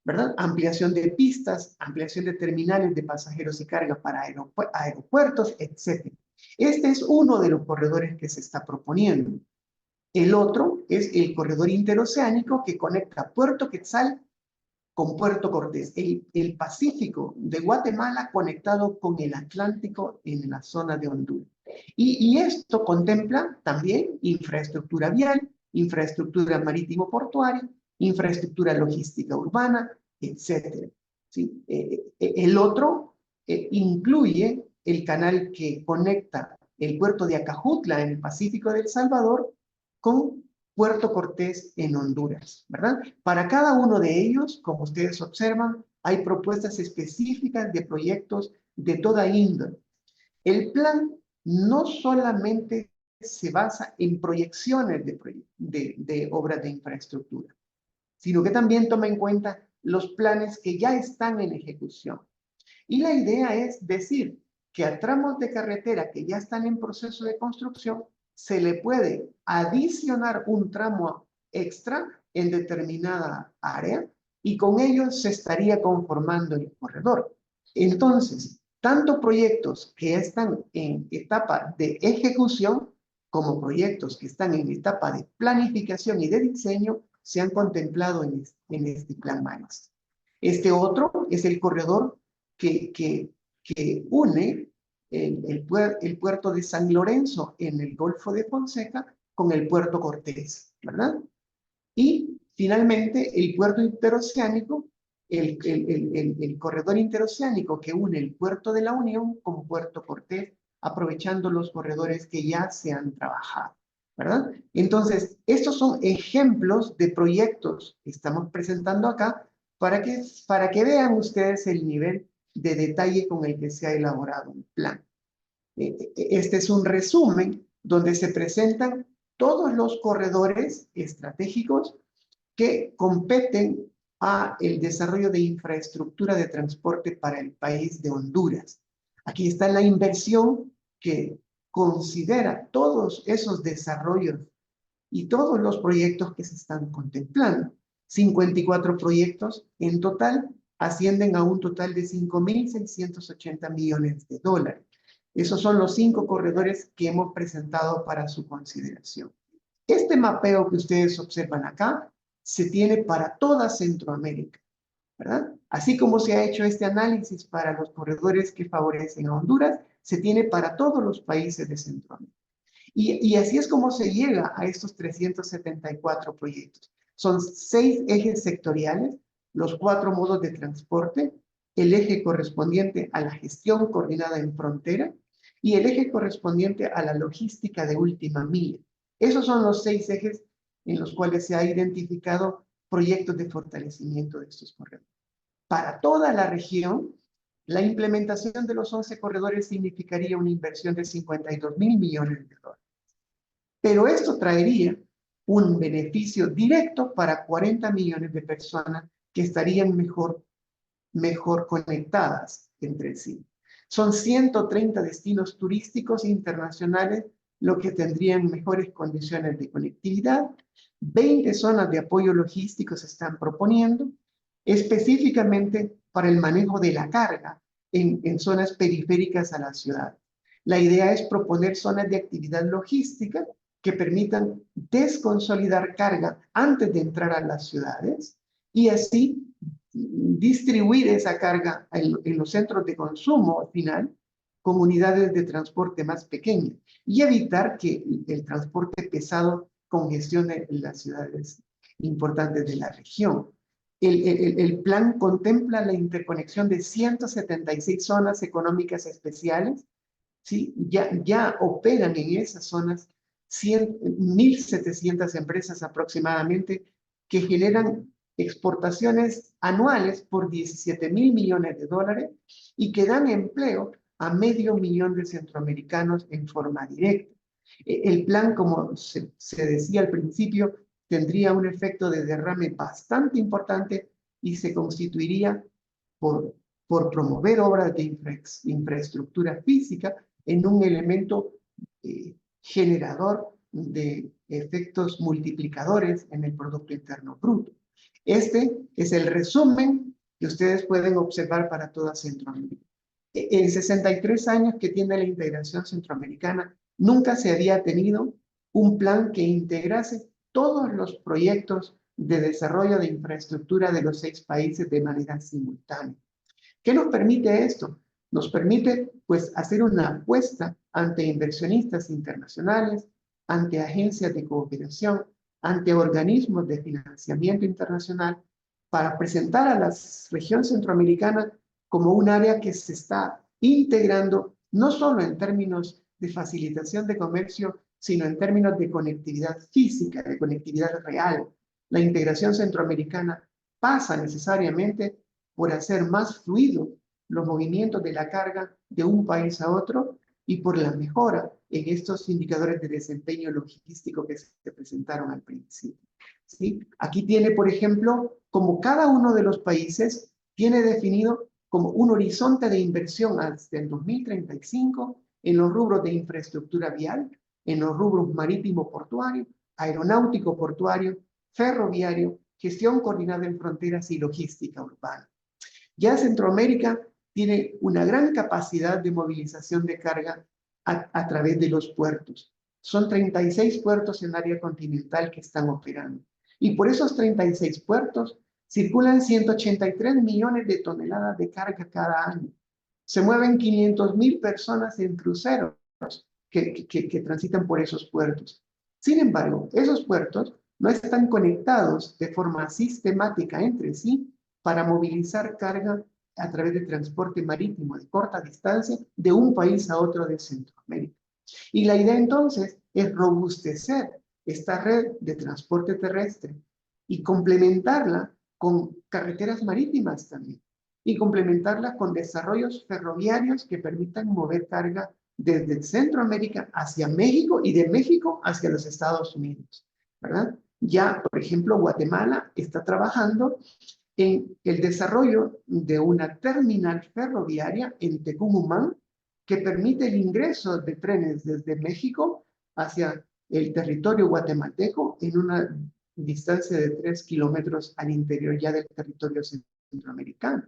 ¿verdad? Ampliación de pistas, ampliación de terminales de pasajeros y carga para aeropuertos, etc. Este es uno de los corredores que se está proponiendo. El otro es el corredor interoceánico que conecta Puerto Quetzal con Puerto Cortés, el Pacífico de Guatemala conectado con el Atlántico en la zona de Honduras. Y esto contempla también infraestructura vial, infraestructura marítimo-portuaria, infraestructura logística urbana, etc. ¿Sí? El otro incluye el canal que conecta el puerto de Acajutla en el Pacífico de El Salvador con Puerto Cortés en Honduras, ¿verdad? Para cada uno de ellos, como ustedes observan, hay propuestas específicas de proyectos de toda índole. El plan no solamente se basa en proyecciones de obras de infraestructura, sino que también toma en cuenta los planes que ya están en ejecución. Y la idea es decir que a tramos de carretera que ya están en proceso de construcción, se le puede adicionar un tramo extra en determinada área y con ello se estaría conformando el corredor. Entonces, tanto proyectos que están en etapa de ejecución como proyectos que están en etapa de planificación y de diseño se han contemplado en este plan maestro. Este otro es el corredor que une el puerto de San Lorenzo en el Golfo de Fonseca con el puerto Cortés, ¿verdad? Y finalmente el puerto interoceánico, el corredor interoceánico que une el puerto de la Unión con Puerto Cortés, aprovechando los corredores que ya se han trabajado, ¿verdad? Entonces, estos son ejemplos de proyectos que estamos presentando acá para que vean ustedes el nivel de detalle con el que se ha elaborado un plan. Este es un resumen donde se presentan todos los corredores estratégicos que competen a el desarrollo de infraestructura de transporte para el país de Honduras. Aquí está la inversión que considera todos esos desarrollos y todos los proyectos que se están contemplando. 54 proyectos en total ascienden a un total de 5.680 millones de dólares. Esos son los 5 corredores que hemos presentado para su consideración. Este mapeo que ustedes observan acá se tiene para toda Centroamérica, ¿verdad? Así como se ha hecho este análisis para los corredores que favorecen a Honduras, se tiene para todos los países de Centroamérica. Y así es como se llega a estos 374 proyectos. Son 6 ejes sectoriales, los 4 modos de transporte, el eje correspondiente a la gestión coordinada en frontera y el eje correspondiente a la logística de última milla. Esos son los 6 ejes en los cuales se ha identificado proyectos de fortalecimiento de estos corredores. Para toda la región, la implementación de los 11 corredores significaría una inversión de 52.000 millones de dólares. Pero esto traería un beneficio directo para 40 millones de personas que estarían mejor conectadas entre sí. Son 130 destinos turísticos internacionales, lo que tendrían mejores condiciones de conectividad. 20 zonas de apoyo logístico se están proponiendo, específicamente para el manejo de la carga en zonas periféricas a la ciudad. La idea es proponer zonas de actividad logística que permitan desconsolidar carga antes de entrar a las ciudades y así distribuir esa carga en los centros de consumo al final con unidades de transporte más pequeñas y evitar que el transporte pesado congestione las ciudades importantes de la región. El plan contempla la interconexión de 176 zonas económicas especiales, ¿sí? Ya operan en esas zonas 1.700 empresas aproximadamente que generan exportaciones anuales por 17.000 millones de dólares y que dan empleo a 500.000 de centroamericanos en forma directa. El plan, como se decía al principio, tendría un efecto de derrame bastante importante y se constituiría por promover obras de infraestructura física en un elemento generador de efectos multiplicadores en el Producto Interno Bruto. Este es el resumen que ustedes pueden observar para toda Centroamérica. En 63 años que tiene la integración centroamericana, nunca se había tenido un plan que integrase todos los proyectos de desarrollo de infraestructura de los 6 países de manera simultánea. ¿Qué nos permite esto? Nos permite, pues, hacer una apuesta ante inversionistas internacionales, ante agencias de cooperación, ante organismos de financiamiento internacional, para presentar a la región centroamericana como un área que se está integrando, no solo en términos de facilitación de comercio, sino en términos de conectividad física, de conectividad real. La integración centroamericana pasa necesariamente por hacer más fluido los movimientos de la carga de un país a otro y por la mejora en estos indicadores de desempeño logístico que se presentaron al principio. ¿Sí? Aquí tiene, por ejemplo, como cada uno de los países tiene definido como un horizonte de inversión hasta el 2035 en los rubros de infraestructura vial, en los rubros marítimo portuario, aeronáutico portuario, ferroviario, gestión coordinada en fronteras y logística urbana. Ya Centroamérica tiene una gran capacidad de movilización de carga a través de los puertos. Son 36 puertos en área continental que están operando. Y por esos 36 puertos circulan 183 millones de toneladas de carga cada año. Se mueven 500.000 personas en cruceros que transitan por esos puertos. Sin embargo, esos puertos no están conectados de forma sistemática entre sí para movilizar carga a través de transporte marítimo de corta distancia de un país a otro de Centroamérica. Y la idea entonces es robustecer esta red de transporte terrestre y complementarla con carreteras marítimas también y complementarla con desarrollos ferroviarios que permitan mover carga desde Centroamérica hacia México y de México hacia los Estados Unidos, ¿verdad? Ya, por ejemplo, Guatemala está trabajando en el desarrollo de una terminal ferroviaria en Tecumumán que permite el ingreso de trenes desde México hacia el territorio guatemalteco en una distancia de 3 kilómetros al interior ya del territorio centroamericano.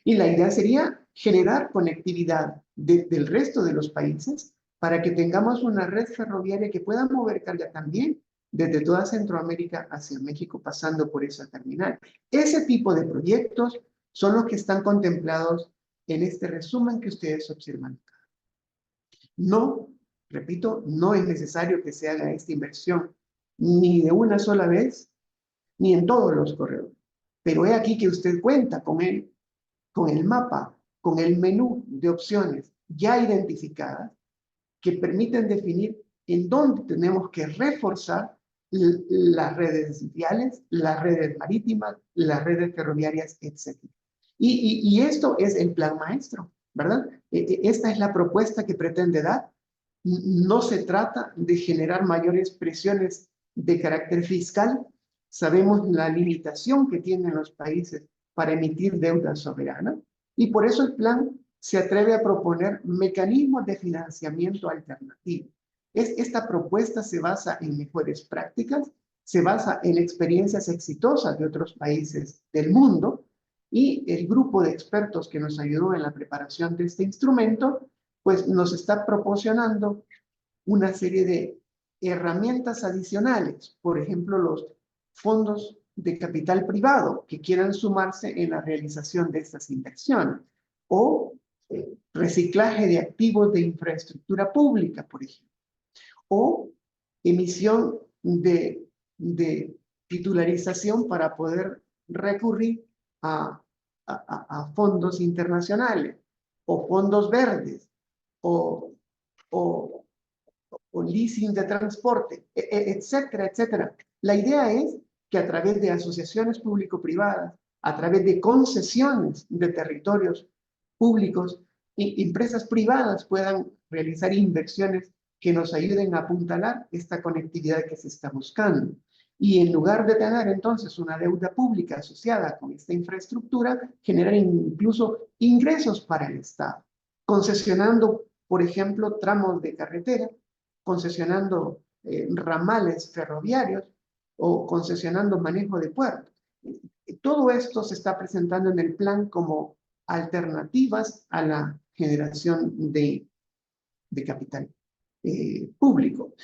Y la idea sería generar conectividad del resto de los países para que tengamos una red ferroviaria que pueda mover carga también desde toda Centroamérica hacia México, pasando por esa terminal. Ese tipo de proyectos son los que están contemplados en este resumen que ustedes observan. No, repito, no es necesario que se haga esta inversión ni de una sola vez, ni en todos los corredores. Pero he aquí que usted cuenta con el mapa, con el menú de opciones ya identificadas que permiten definir en dónde tenemos que reforzar las redes viales, las redes marítimas, las redes ferroviarias, etc. Y esto es el plan maestro, ¿verdad? Esta es la propuesta que pretende dar. No se trata de generar mayores presiones de carácter fiscal. Sabemos la limitación que tienen los países para emitir deuda soberana y por eso el plan se atreve a proponer mecanismos de financiamiento alternativos. Esta propuesta se basa en mejores prácticas, se basa en experiencias exitosas de otros países del mundo y el grupo de expertos que nos ayudó en la preparación de este instrumento, pues nos está proporcionando una serie de herramientas adicionales, por ejemplo, los fondos de capital privado que quieran sumarse en la realización de estas inversiones, o reciclaje de activos de infraestructura pública, por ejemplo, o emisión de titularización para poder recurrir a fondos internacionales, o fondos verdes, o leasing de transporte, etcétera, etcétera. La idea es que a través de asociaciones público-privadas, a través de concesiones de territorios públicos, empresas privadas puedan realizar inversiones que nos ayuden a apuntalar esta conectividad que se está buscando. Y en lugar de tener entonces una deuda pública asociada con esta infraestructura, generar incluso ingresos para el Estado, concesionando, por ejemplo, tramos de carretera, concesionando ramales ferroviarios o concesionando manejo de puertos. Todo esto se está presentando en el plan como alternativas a la generación de capital público.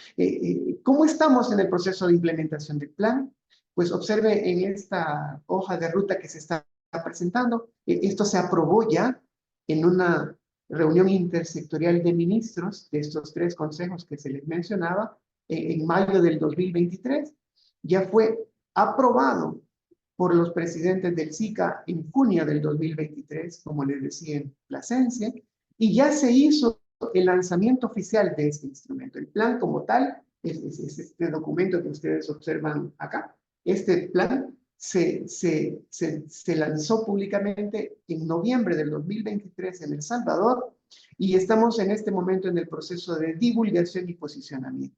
¿Cómo estamos en el proceso de implementación del plan? Pues observe en esta hoja de ruta que se está presentando, esto se aprobó ya en una reunión intersectorial de ministros de estos 3 consejos que se les mencionaba en mayo del 2023. Ya fue aprobado por los presidentes del SICA en junio del 2023, como les decía, en Plasencia, y ya se hizo el lanzamiento oficial de este instrumento. El plan como tal es este documento que ustedes observan acá. Este plan se lanzó públicamente en noviembre del 2023 en El Salvador y estamos en este momento en el proceso de divulgación y posicionamiento.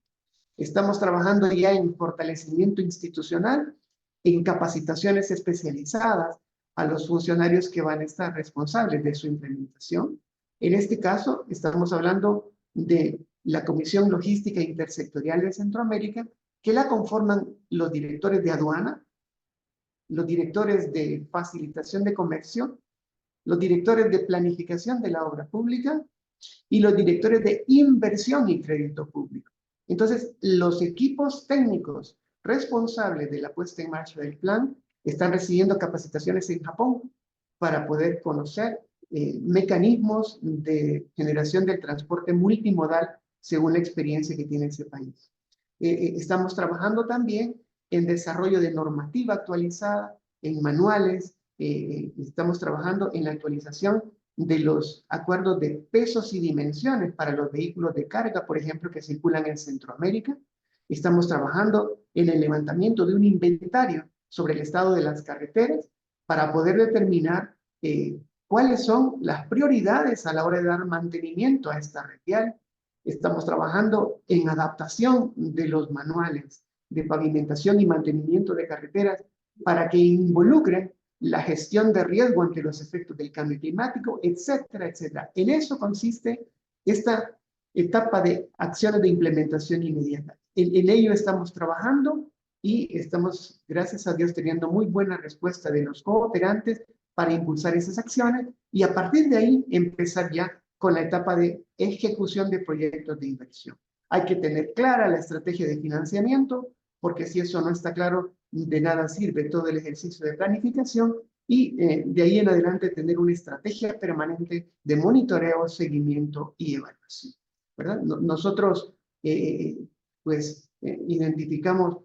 Estamos trabajando ya en fortalecimiento institucional, en capacitaciones especializadas a los funcionarios que van a estar responsables de su implementación. En este caso, estamos hablando de la Comisión Logística Intersectorial de Centroamérica, que la conforman los directores de aduana, los directores de facilitación de comercio, los directores de planificación de la obra pública y los directores de inversión y crédito público. Entonces, los equipos técnicos responsables de la puesta en marcha del plan están recibiendo capacitaciones en Japón para poder conocer mecanismos de generación del transporte multimodal según la experiencia que tiene ese país. Estamos trabajando también en desarrollo de normativa actualizada, en manuales, estamos trabajando en la actualización de los acuerdos de pesos y dimensiones para los vehículos de carga, por ejemplo, que circulan en Centroamérica. Estamos trabajando en el levantamiento de un inventario sobre el estado de las carreteras para poder determinar cuáles son las prioridades a la hora de dar mantenimiento a esta red vial. Estamos trabajando en adaptación de los manuales de pavimentación y mantenimiento de carreteras para que involucren la gestión de riesgo ante los efectos del cambio climático, etcétera, etcétera. En eso consiste esta etapa de acciones de implementación inmediata. En ello estamos trabajando y estamos, gracias a Dios, teniendo muy buena respuesta de los cooperantes para impulsar esas acciones y a partir de ahí empezar ya con la etapa de ejecución de proyectos de inversión. Hay que tener clara la estrategia de financiamiento, porque si eso no está claro, de nada sirve todo el ejercicio de planificación y de ahí en adelante tener una estrategia permanente de monitoreo, seguimiento y evaluación, ¿verdad? Nosotros identificamos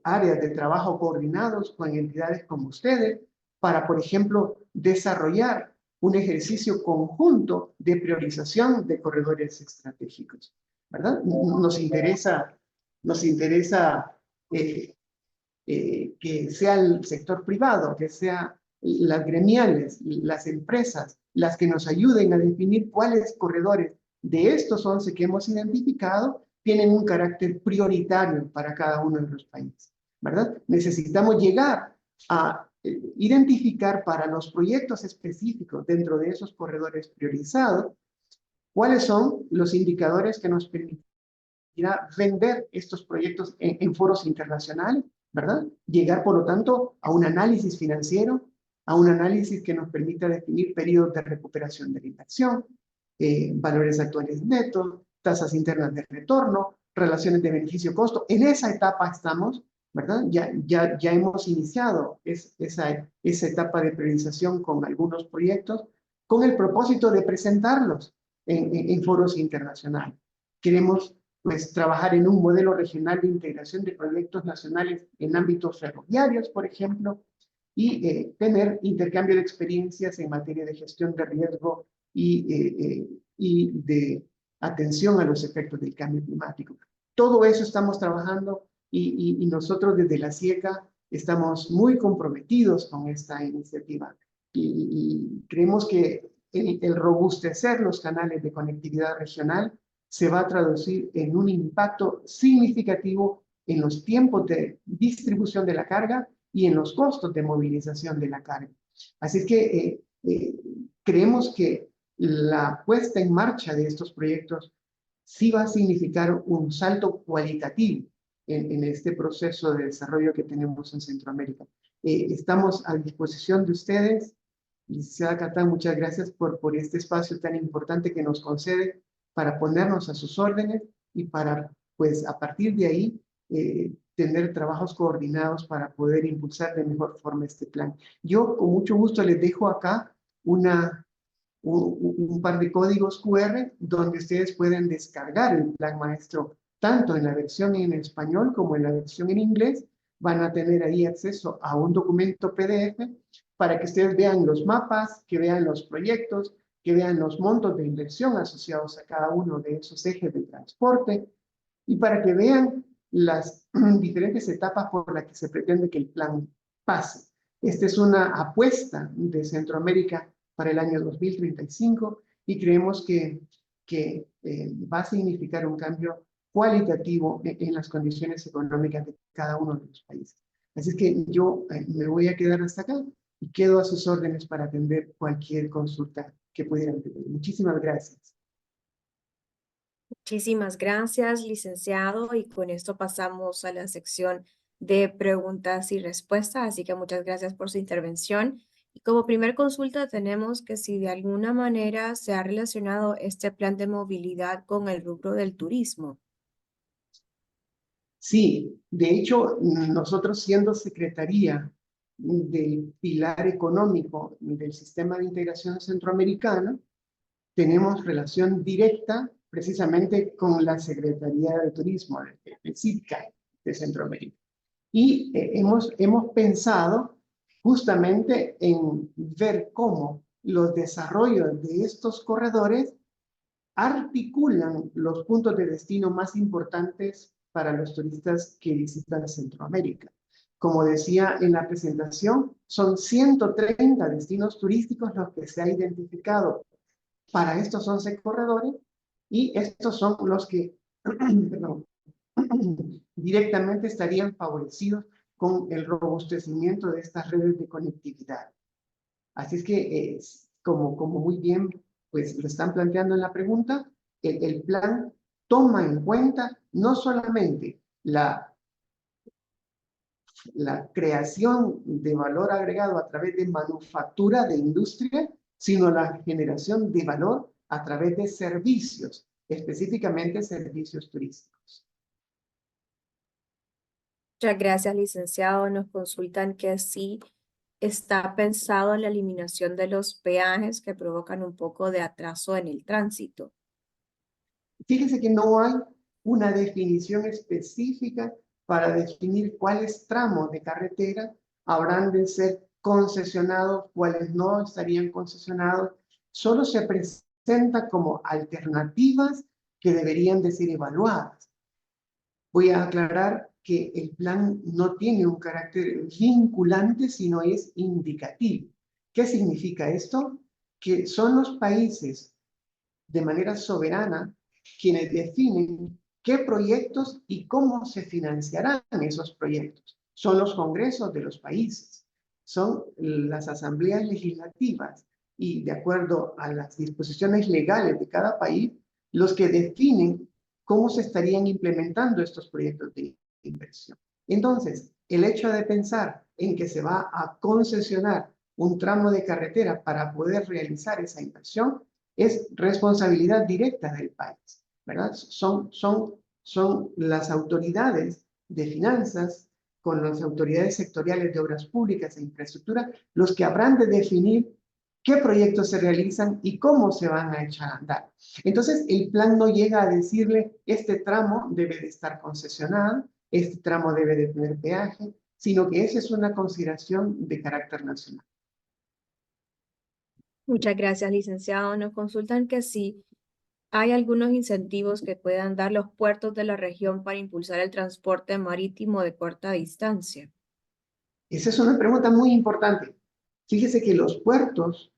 áreas de trabajo coordinados con entidades como ustedes para, por ejemplo, desarrollar un ejercicio conjunto de priorización de corredores estratégicos, ¿verdad? Nos interesa que sea el sector privado, que sea las gremiales, las empresas, las que nos ayuden a definir cuáles corredores de estos 11 que hemos identificado tienen un carácter prioritario para cada uno de los países, ¿verdad? Necesitamos llegar a identificar para los proyectos específicos dentro de esos corredores priorizados cuáles son los indicadores que nos permitirá vender estos proyectos en foros internacionales, ¿verdad? Llegar, por lo tanto, a un análisis financiero, a un análisis que nos permita definir periodos de recuperación de la inversión, valores actuales netos, tasas internas de retorno, relaciones de beneficio-costo. En esa etapa estamos, ¿verdad? Ya hemos iniciado esa etapa de priorización con algunos proyectos con el propósito de presentarlos en foros internacionales. Queremos pues trabajar en un modelo regional de integración de proyectos nacionales en ámbitos ferroviarios, por ejemplo, y tener intercambio de experiencias en materia de gestión de riesgo y de atención a los efectos del cambio climático. Todo eso estamos trabajando y nosotros desde la SIECA estamos muy comprometidos con esta iniciativa y creemos que el robustecer los canales de conectividad regional se va a traducir en un impacto significativo en los tiempos de distribución de la carga y en los costos de movilización de la carga. Así es que creemos que la puesta en marcha de estos proyectos sí va a significar un salto cualitativo en este proceso de desarrollo que tenemos en Centroamérica. Estamos a disposición de ustedes. Licenciada Catán, muchas gracias por este espacio tan importante que nos concede para ponernos a sus órdenes y para, pues, a partir de ahí, tener trabajos coordinados para poder impulsar de mejor forma este plan. Yo, con mucho gusto, les dejo acá un par de códigos QR donde ustedes pueden descargar el plan maestro, tanto en la versión en español como en la versión en inglés. Van a tener ahí acceso a un documento PDF para que ustedes vean los mapas, que vean los proyectos, que vean los montos de inversión asociados a cada uno de esos ejes de transporte y para que vean las diferentes etapas por las que se pretende que el plan pase. Esta es una apuesta de Centroamérica para el año 2035 y creemos que va a significar un cambio cualitativo en las condiciones económicas de cada uno de los países. Así es que yo me voy a quedar hasta acá y quedo a sus órdenes para atender cualquier consulta que pudieran tener. Muchísimas gracias. Muchísimas gracias, licenciado, y con esto pasamos a la sección de preguntas y respuestas, así que muchas gracias por su intervención. Y como primer consulta tenemos que si de alguna manera se ha relacionado este plan de movilidad con el rubro del turismo. Sí, de hecho, nosotros siendo Secretaría del Pilar Económico del Sistema de Integración Centroamericana, tenemos relación directa precisamente con la Secretaría de Turismo, el SITCA de Centroamérica. Y hemos pensado justamente en ver cómo los desarrollos de estos corredores articulan los puntos de destino más importantes para los turistas que visitan Centroamérica. Como decía en la presentación, son 130 destinos turísticos los que se ha identificado para estos 11 corredores y estos son los que perdón, directamente estarían favorecidos con el robustecimiento de estas redes de conectividad. Así es que, como muy bien pues, lo están planteando en la pregunta, el plan toma en cuenta no solamente la creación de valor agregado a través de manufactura, de industria, sino la generación de valor a través de servicios, específicamente servicios turísticos. Muchas gracias, licenciado. Nos consultan que sí está pensado en la eliminación de los peajes que provocan un poco de atraso en el tránsito. Fíjese que no hay una definición específica para definir cuáles tramos de carretera habrán de ser concesionados, cuáles no estarían concesionados. Solo se presenta como alternativas que deberían de ser evaluadas. Voy a aclarar que el plan no tiene un carácter vinculante, sino es indicativo. ¿Qué significa esto? Que son los países de manera soberana quienes definen qué proyectos y cómo se financiarán esos proyectos. Son los congresos de los países, son las asambleas legislativas y de acuerdo a las disposiciones legales de cada país, los que definen cómo se estarían implementando estos proyectos de inversión. Entonces, el hecho de pensar en que se va a concesionar un tramo de carretera para poder realizar esa inversión es responsabilidad directa del país, ¿verdad? Son las autoridades de finanzas con las autoridades sectoriales de obras públicas e infraestructura los que habrán de definir qué proyectos se realizan y cómo se van a echar a andar. Entonces, el plan no llega a decirle, este tramo debe de estar concesionado, este tramo debe de tener peaje, sino que esa es una consideración de carácter nacional. Muchas gracias, licenciado. Nos consultan que sí hay algunos incentivos que puedan dar los puertos de la región para impulsar el transporte marítimo de corta distancia. Esa es una pregunta muy importante. Fíjese que los puertos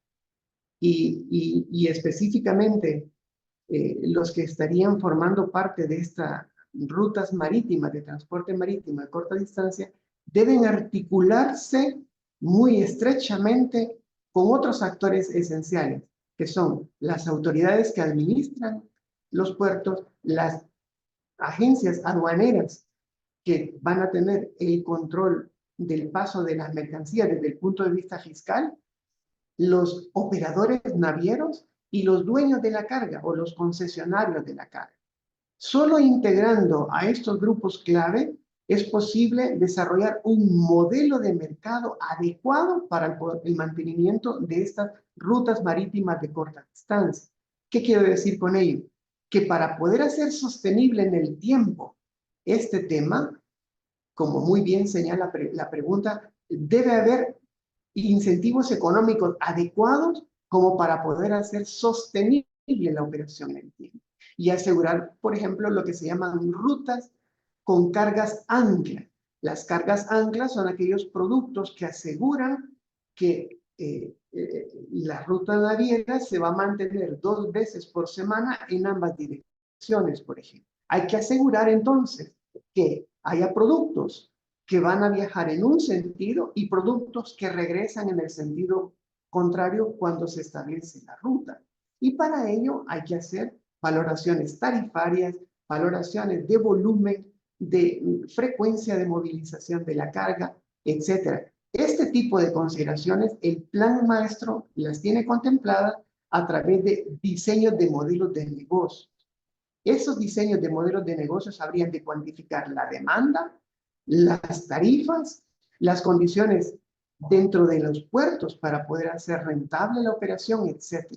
y específicamente los que estarían formando parte de estas rutas marítimas de transporte marítimo de corta distancia deben articularse muy estrechamente con otros actores esenciales, que son las autoridades que administran los puertos, las agencias aduaneras que van a tener el control del paso de las mercancías desde el punto de vista fiscal, los operadores navieros y los dueños de la carga o los concesionarios de la carga. Solo integrando a estos grupos clave es posible desarrollar un modelo de mercado adecuado para el mantenimiento de estas rutas marítimas de corta distancia. ¿Qué quiero decir con ello? Que para poder hacer sostenible en el tiempo este tema, como muy bien señala la pregunta, debe haber incentivos económicos adecuados como para poder hacer sostenible la operación en el tiempo y asegurar, por ejemplo, lo que se llaman rutas con cargas ancla. Las cargas ancla son aquellos productos que aseguran que la ruta naviera se va a mantener 2 veces por semana en ambas direcciones, por ejemplo. Hay que asegurar entonces que haya productos que van a viajar en un sentido y productos que regresan en el sentido contrario cuando se establece la ruta. Y para ello hay que hacer valoraciones tarifarias, valoraciones de volumen, de frecuencia de movilización de la carga, etc. Este tipo de consideraciones, el plan maestro las tiene contempladas a través de diseños de modelos de negocios. Esos diseños de modelos de negocios habrían de cuantificar la demanda, las tarifas, las condiciones dentro de los puertos para poder hacer rentable la operación, etc.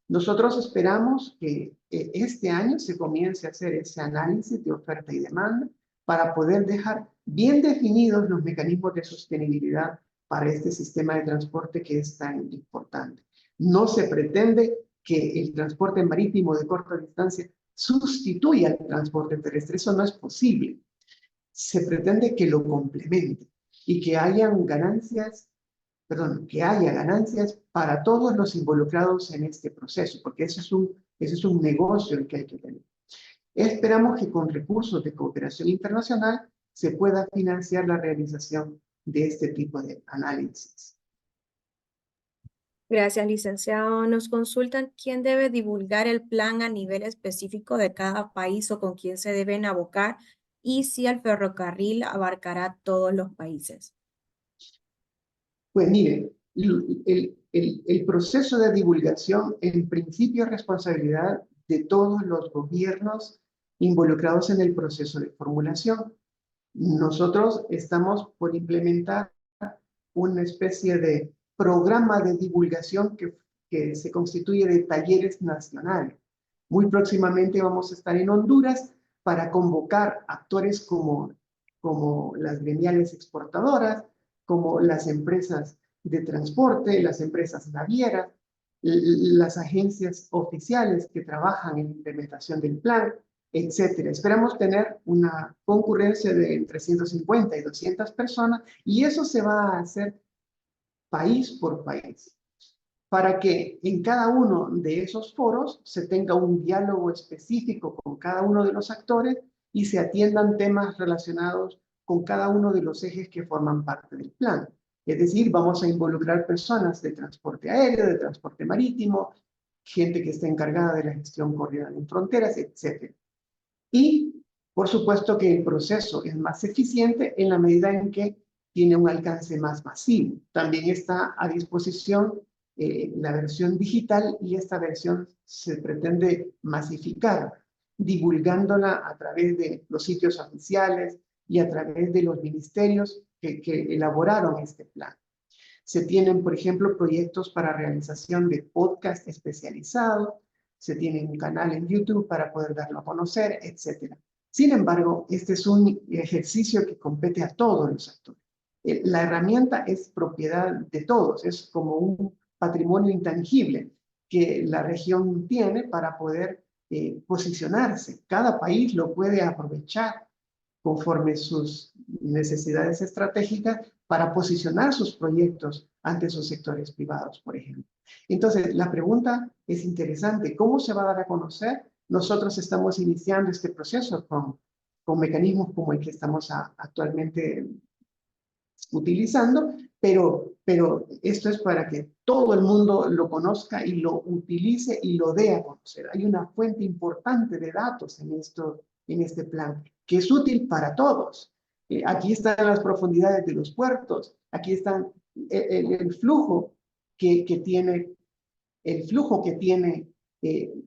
Nosotros esperamos que este año se comience a hacer ese análisis de oferta y demanda para poder dejar bien definidos los mecanismos de sostenibilidad para este sistema de transporte que es tan importante. No se pretende que el transporte marítimo de corta distancia sustituya al transporte terrestre, eso no es posible. Se pretende que lo complemente y que hayan ganancias, que haya ganancias para todos los involucrados en este proceso, porque ese es un negocio el que hay que tener. Esperamos que con recursos de cooperación internacional se pueda financiar la realización de este tipo de análisis. Gracias, licenciado. Nos consultan quién debe divulgar el plan a nivel específico de cada país o con quién se deben abocar y si el ferrocarril abarcará todos los países. Pues mire, el proceso de divulgación en principio es responsabilidad de todos los gobiernos involucrados en el proceso de formulación. Nosotros estamos por implementar una especie de programa de divulgación que se constituye de talleres nacionales. Muy próximamente vamos a estar en Honduras para convocar actores como las gremiales exportadoras, como las empresas de transporte, las empresas navieras, las agencias oficiales que trabajan en la implementación del plan, etcétera. Esperamos tener una concurrencia de entre 150 y 200 personas y eso se va a hacer país por país, para que en cada uno de esos foros se tenga un diálogo específico con cada uno de los actores y se atiendan temas relacionados con cada uno de los ejes que forman parte del plan. Es decir, vamos a involucrar personas de transporte aéreo, de transporte marítimo, gente que esté encargada de la gestión coordinada en fronteras, etc. Y, por supuesto, que el proceso es más eficiente en la medida en que tiene un alcance más masivo. También está a disposición la versión digital y esta versión se pretende masificar, divulgándola a través de los sitios oficiales y a través de los ministerios que elaboraron este plan. Se tienen, por ejemplo, proyectos para realización de podcast especializados, se tiene un canal en YouTube para poder darlo a conocer, etc. Sin embargo, este es un ejercicio que compete a todos los actores. La herramienta es propiedad de todos, es como un patrimonio intangible que la región tiene para poder posicionarse. Cada país lo puede aprovechar conforme sus necesidades estratégicas para posicionar sus proyectos ante sus sectores privados, por ejemplo. Entonces, la pregunta es interesante. ¿Cómo se va a dar a conocer? Nosotros estamos iniciando este proceso con mecanismos como el que estamos actualmente utilizando, pero esto es para que todo el mundo lo conozca y lo utilice y lo dé a conocer. Hay una fuente importante de datos en este plan, que es útil para todos. Aquí están las profundidades de los puertos, aquí están el flujo que tiene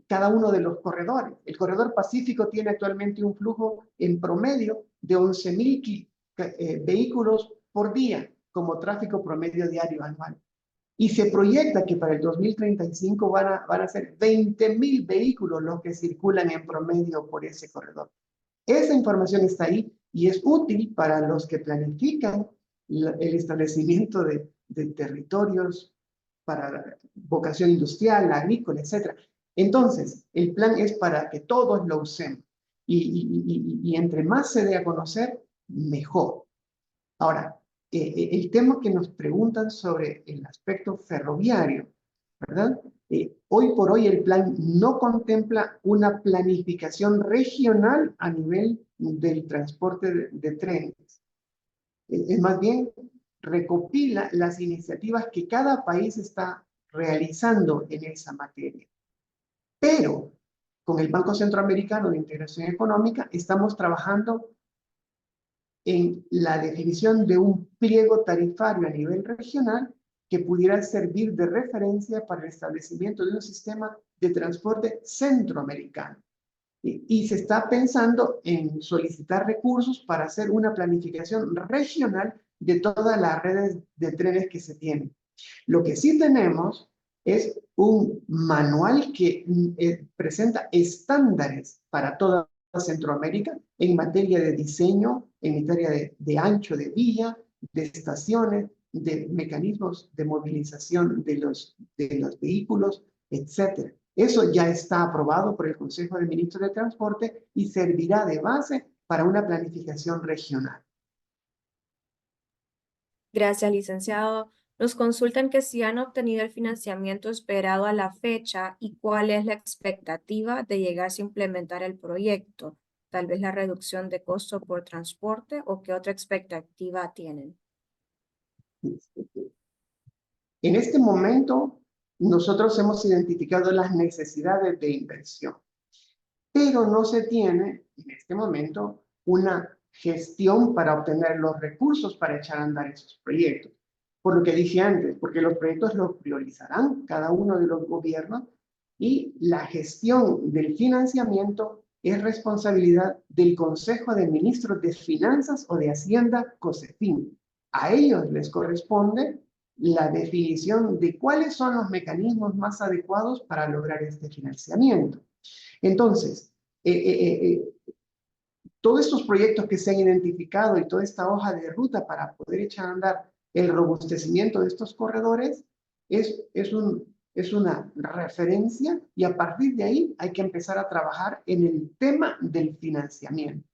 cada uno de los corredores. El corredor Pacífico tiene actualmente un flujo en promedio de 11,000 vehículos por día como tráfico promedio diario anual. Y se proyecta que para el 2035 van a ser 20,000 vehículos los que circulan en promedio por ese corredor. Esa información está ahí y es útil para los que planifican el establecimiento de territorios para vocación industrial, agrícola, etc. Entonces, el plan es para que todos lo usemos y entre más se dé a conocer, mejor. Ahora, el tema que nos preguntan sobre el aspecto ferroviario, ¿verdad? Hoy por hoy el plan no contempla una planificación regional a nivel del transporte de trenes. Es más bien recopila las iniciativas que cada país está realizando en esa materia. Pero con el Banco Centroamericano de Integración Económica estamos trabajando en la definición de un pliego tarifario a nivel regional que pudiera servir de referencia para el establecimiento de un sistema de transporte centroamericano. Y se está pensando en solicitar recursos para hacer una planificación regional de todas las redes de trenes que se tienen. Lo que sí tenemos es un manual que presenta estándares para toda Centroamérica en materia de diseño, en materia de ancho de vía, de estaciones, de mecanismos de movilización de los vehículos, etc. Eso ya está aprobado por el Consejo de Ministros de Transporte y servirá de base para una planificación regional. Gracias, licenciado. Nos consultan que si han obtenido el financiamiento esperado a la fecha y cuál es la expectativa de llegarse a implementar el proyecto. tal vez la reducción de costo por transporte, o qué otra expectativa tienen? En este momento, nosotros hemos identificado las necesidades de inversión, pero no se tiene en este momento una gestión para obtener los recursos para echar a andar esos proyectos. Por lo que dije antes, porque los proyectos los priorizarán cada uno de los gobiernos y la gestión del financiamiento es responsabilidad del Consejo de Ministros de Finanzas o de Hacienda, COSEFIN. A ellos les corresponde la definición de cuáles son los mecanismos más adecuados para lograr este financiamiento. Entonces, todos estos proyectos que se han identificado y toda esta hoja de ruta para poder echar a andar el robustecimiento de estos corredores es una referencia, y a partir de ahí hay que empezar a trabajar en el tema del financiamiento.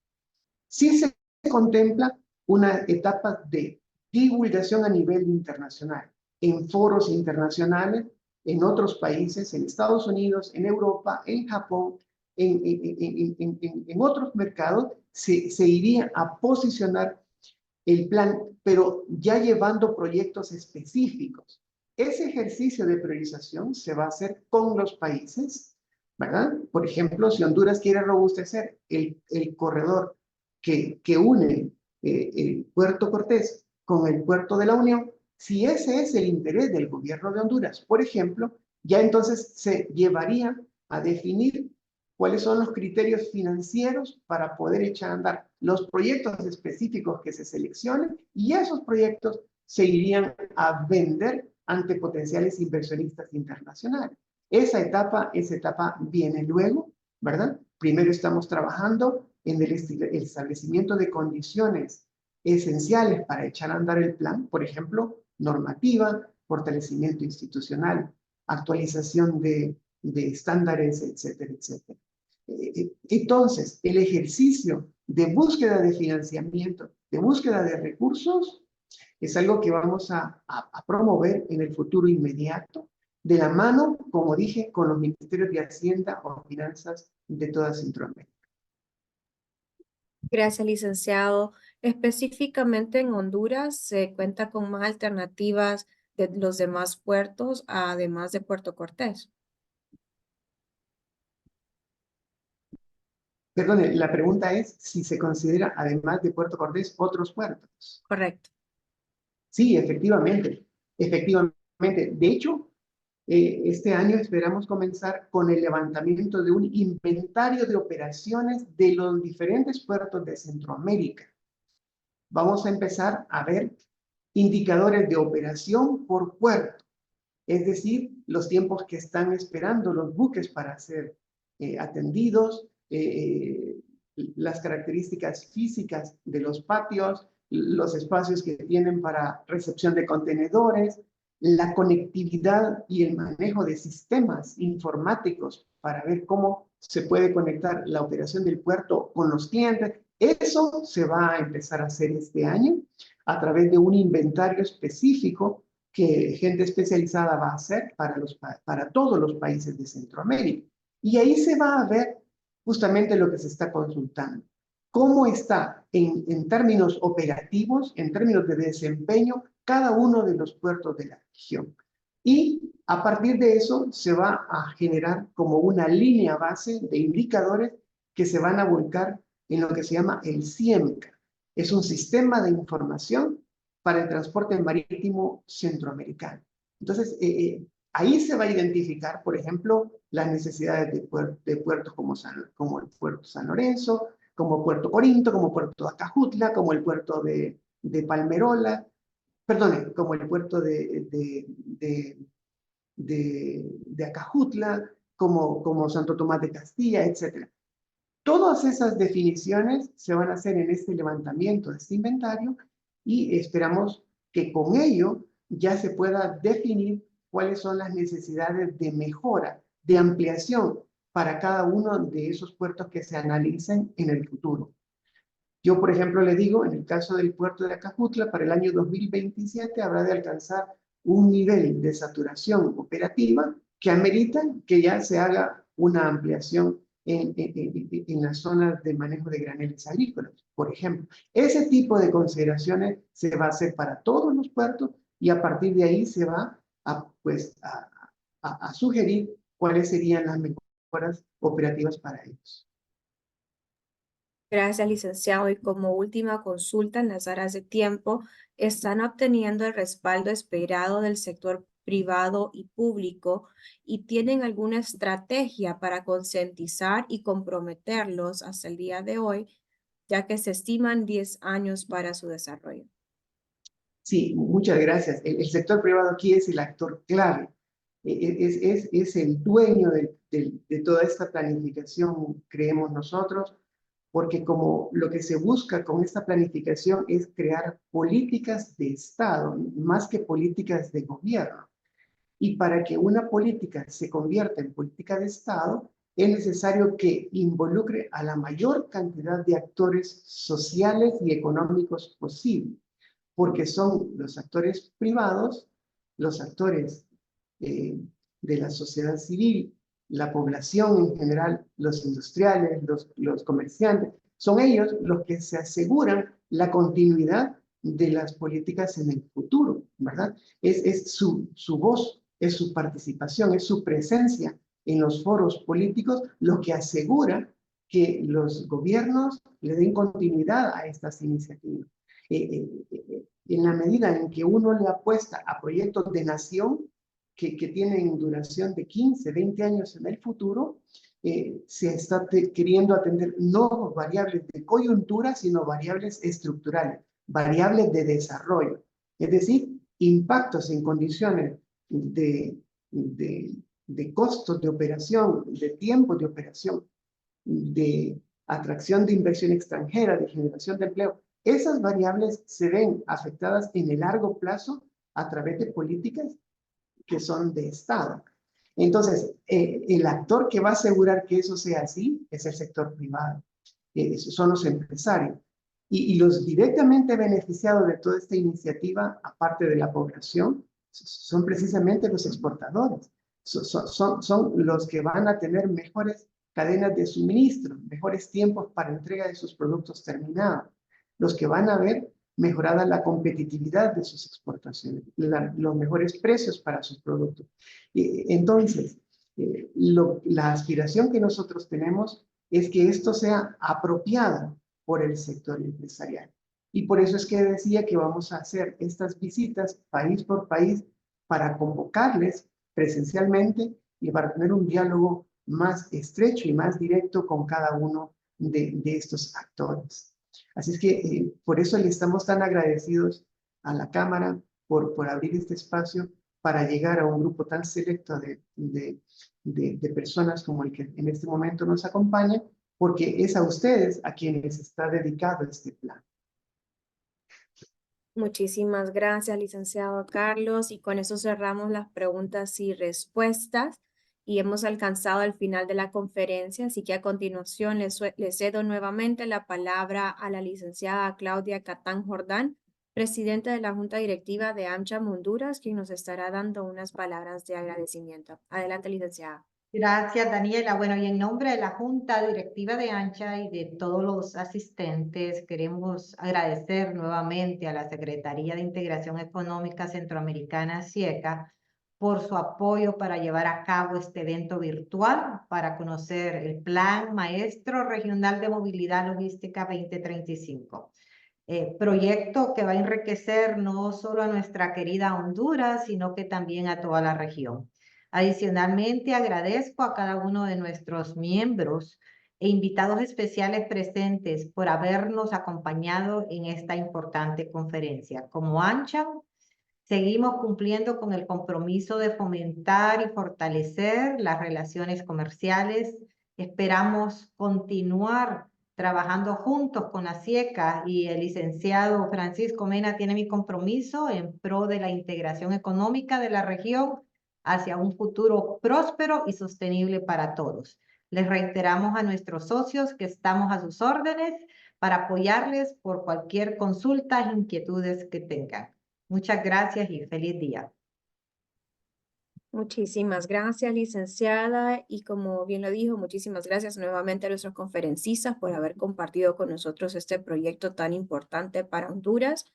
Sí se contempla una etapa de divulgación a nivel internacional, en foros internacionales, en otros países, en Estados Unidos, en Europa, en Japón, en otros mercados, se iría a posicionar el plan, pero ya llevando proyectos específicos. Ese ejercicio de priorización se va a hacer con los países, ¿verdad? Por ejemplo, si Honduras quiere robustecer el corredor que une el Puerto Cortés con el Puerto de la Unión, si ese es el interés del gobierno de Honduras, por ejemplo, ya entonces se llevaría a definir cuáles son los criterios financieros para poder echar a andar los proyectos específicos que se seleccionen, y esos proyectos se irían a vender ante potenciales inversionistas internacionales. Esa etapa viene luego, ¿verdad? Primero estamos trabajando en el establecimiento de condiciones esenciales para echar a andar el plan, por ejemplo, normativa, fortalecimiento institucional, actualización de estándares, etcétera, etcétera. Entonces, el ejercicio de búsqueda de financiamiento, de búsqueda de recursos, es algo que vamos a promover en el futuro inmediato, de la mano, como dije, con los ministerios de Hacienda o Finanzas de toda Centroamérica. Gracias, licenciado. Específicamente en Honduras, ¿se cuenta con más alternativas de los demás puertos, además de Puerto Cortés? Perdone, la pregunta es si se considera, además de Puerto Cortés, otros puertos. Correcto. Sí, efectivamente, efectivamente. De hecho, este año esperamos comenzar con el levantamiento de un inventario de operaciones de los diferentes puertos de Centroamérica. Vamos a empezar a ver indicadores de operación por puerto, es decir, los tiempos que están esperando los buques para ser atendidos, las características físicas de los patios, los espacios que tienen para recepción de contenedores, la conectividad y el manejo de sistemas informáticos para ver cómo se puede conectar la operación del puerto con los clientes. Eso se va a empezar a hacer este año a través de un inventario específico que gente especializada va a hacer para todos los países de Centroamérica. Y ahí se va a ver justamente lo que se está consultando. ¿Cómo está en términos operativos, en términos de desempeño, cada uno de los puertos de la región? Y a partir de eso se va a generar como una línea base de indicadores que se van a volcar en lo que se llama el CIEMCA. Es un sistema de información para el transporte marítimo centroamericano. Entonces, ahí se va a identificar, por ejemplo, las necesidades de puertos como el puerto San Lorenzo, como Puerto Corinto, como Puerto Acajutla, como el puerto de Palmerola, perdone, como el puerto de Acajutla, como Santo Tomás de Castilla, etc. Todas esas definiciones se van a hacer en este levantamiento de este inventario, y esperamos que con ello ya se pueda definir cuáles son las necesidades de mejora, de ampliación para cada uno de esos puertos que se analicen en el futuro. Yo, por ejemplo, le digo, en el caso del puerto de Acajutla, para el año 2027 habrá de alcanzar un nivel de saturación operativa que amerita que ya se haga una ampliación en las zonas de manejo de graneles agrícolas, por ejemplo. Ese tipo de consideraciones se va a hacer para todos los puertos y a partir de ahí se va a, pues, a sugerir cuáles serían las mejoras operativas para ellos. Gracias, licenciado. Y como última consulta, en las áreas de tiempo, ¿están obteniendo el respaldo esperado del sector privado y público y tienen alguna estrategia para concientizar y comprometerlos hasta el día de hoy, ya que se estiman 10 años para su desarrollo? Sí, muchas gracias. El sector privado aquí es el actor clave. Es el dueño de toda esta planificación, creemos nosotros, porque como lo que se busca con esta planificación es crear políticas de Estado, más que políticas de gobierno. Y para que una política se convierta en política de Estado, es necesario que involucre a la mayor cantidad de actores sociales y económicos posible, porque son los actores privados, los actores de la sociedad civil, la población en general, los industriales, los comerciantes, son ellos los que se aseguran la continuidad de las políticas en el futuro, ¿verdad? Es su voz, es su participación, es su presencia en los foros políticos lo que asegura que los gobiernos le den continuidad a estas iniciativas. En la medida en que uno le apuesta a proyectos de nación que tienen duración de 15, 20 años en el futuro, se está queriendo atender no variables de coyuntura, sino variables estructurales, variables de desarrollo. Es decir, impactos en condiciones de costos de operación, de tiempo de operación, de atracción de inversión extranjera, de generación de empleo. Esas variables se ven afectadas en el largo plazo a través de políticas que son de Estado. Entonces, el actor que va a asegurar que eso sea así es el sector privado, son los empresarios. Y los directamente beneficiados de toda esta iniciativa, aparte de la población, son precisamente los exportadores. Son los que van a tener mejores cadenas de suministro, mejores tiempos para entrega de sus productos terminados, los que van a ver mejorada la competitividad de sus exportaciones, los mejores precios para sus productos. Entonces, la aspiración que nosotros tenemos es que esto sea apropiado por el sector empresarial. Y por eso es que decía que vamos a hacer estas visitas país por país para convocarles presencialmente y para tener un diálogo más estrecho y más directo con cada uno de estos actores. Así es que por eso le estamos tan agradecidos a la Cámara por abrir este espacio para llegar a un grupo tan selecto de personas como el que en este momento nos acompaña, porque es a ustedes a quienes está dedicado este plan. Muchísimas gracias, licenciado Carlos. Y con eso cerramos las preguntas y respuestas y hemos alcanzado el final de la conferencia. Así que a continuación le cedo nuevamente la palabra a la licenciada Claudia Catán Jordán, presidenta de la Junta Directiva de AmCham Honduras, quien nos estará dando unas palabras de agradecimiento. Adelante, licenciada. Gracias, Daniela. Bueno, y en nombre de la Junta Directiva de AmCham y de todos los asistentes, queremos agradecer nuevamente a la Secretaría de Integración Económica Centroamericana, SIECA, por su apoyo para llevar a cabo este evento virtual para conocer el Plan Maestro Regional de Movilidad Logística 2035. Proyecto que va a enriquecer no solo a nuestra querida Honduras, sino que también a toda la región. Adicionalmente, agradezco a cada uno de nuestros miembros e invitados especiales presentes por habernos acompañado en esta importante conferencia. Como AmCham, seguimos cumpliendo con el compromiso de fomentar y fortalecer las relaciones comerciales. Esperamos continuar trabajando juntos con la SIECA y el licenciado Francisco Mena tiene mi compromiso en pro de la integración económica de la región hacia un futuro próspero y sostenible para todos. Les reiteramos a nuestros socios que estamos a sus órdenes para apoyarles por cualquier consulta e inquietudes que tengan. Muchas gracias y feliz día. Muchísimas gracias, licenciada. Y como bien lo dijo, muchísimas gracias nuevamente a nuestros conferencistas por haber compartido con nosotros este proyecto tan importante para Honduras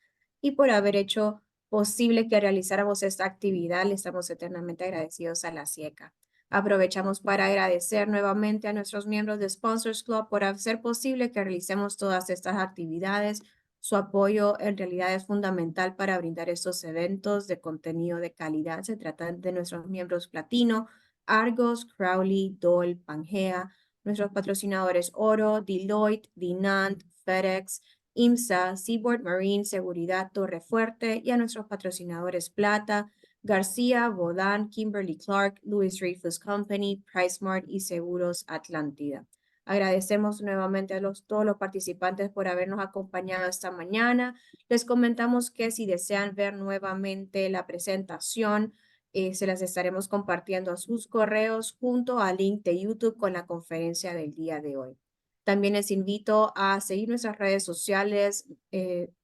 y por haber hecho posible que realizáramos esta actividad. Le estamos eternamente agradecidos a la SIECA. Aprovechamos para agradecer nuevamente a nuestros miembros de Sponsors Club por hacer posible que realicemos todas estas actividades. Su apoyo en realidad es fundamental para brindar estos eventos de contenido de calidad. Se trata de nuestros miembros platino, Argos, Crowley, Dole, Pangea, nuestros patrocinadores Oro, Deloitte, Dinant, FedEx, IMSA, Seaboard Marine, Seguridad Torre Fuerte y a nuestros patrocinadores Plata, García, Bodan, Kimberly Clark, Louis Dreyfus Company, PriceSmart y Seguros Atlántida. Agradecemos nuevamente a todos los participantes por habernos acompañado esta mañana. Les comentamos que si desean ver nuevamente la presentación, se las estaremos compartiendo a sus correos junto al link de YouTube con la conferencia del día de hoy. También les invito a seguir nuestras redes sociales,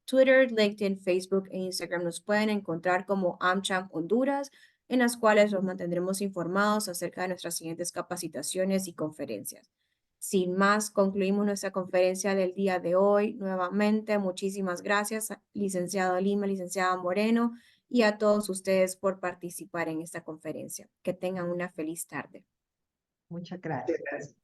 Twitter, LinkedIn, Facebook e Instagram. Nos pueden encontrar como AmCham Honduras, en las cuales los mantendremos informados acerca de nuestras siguientes capacitaciones y conferencias. Sin más, concluimos nuestra conferencia del día de hoy. Nuevamente, muchísimas gracias, licenciado Lima, licenciada Moreno, y a todos ustedes por participar en esta conferencia. Que tengan una feliz tarde. Muchas gracias. Gracias.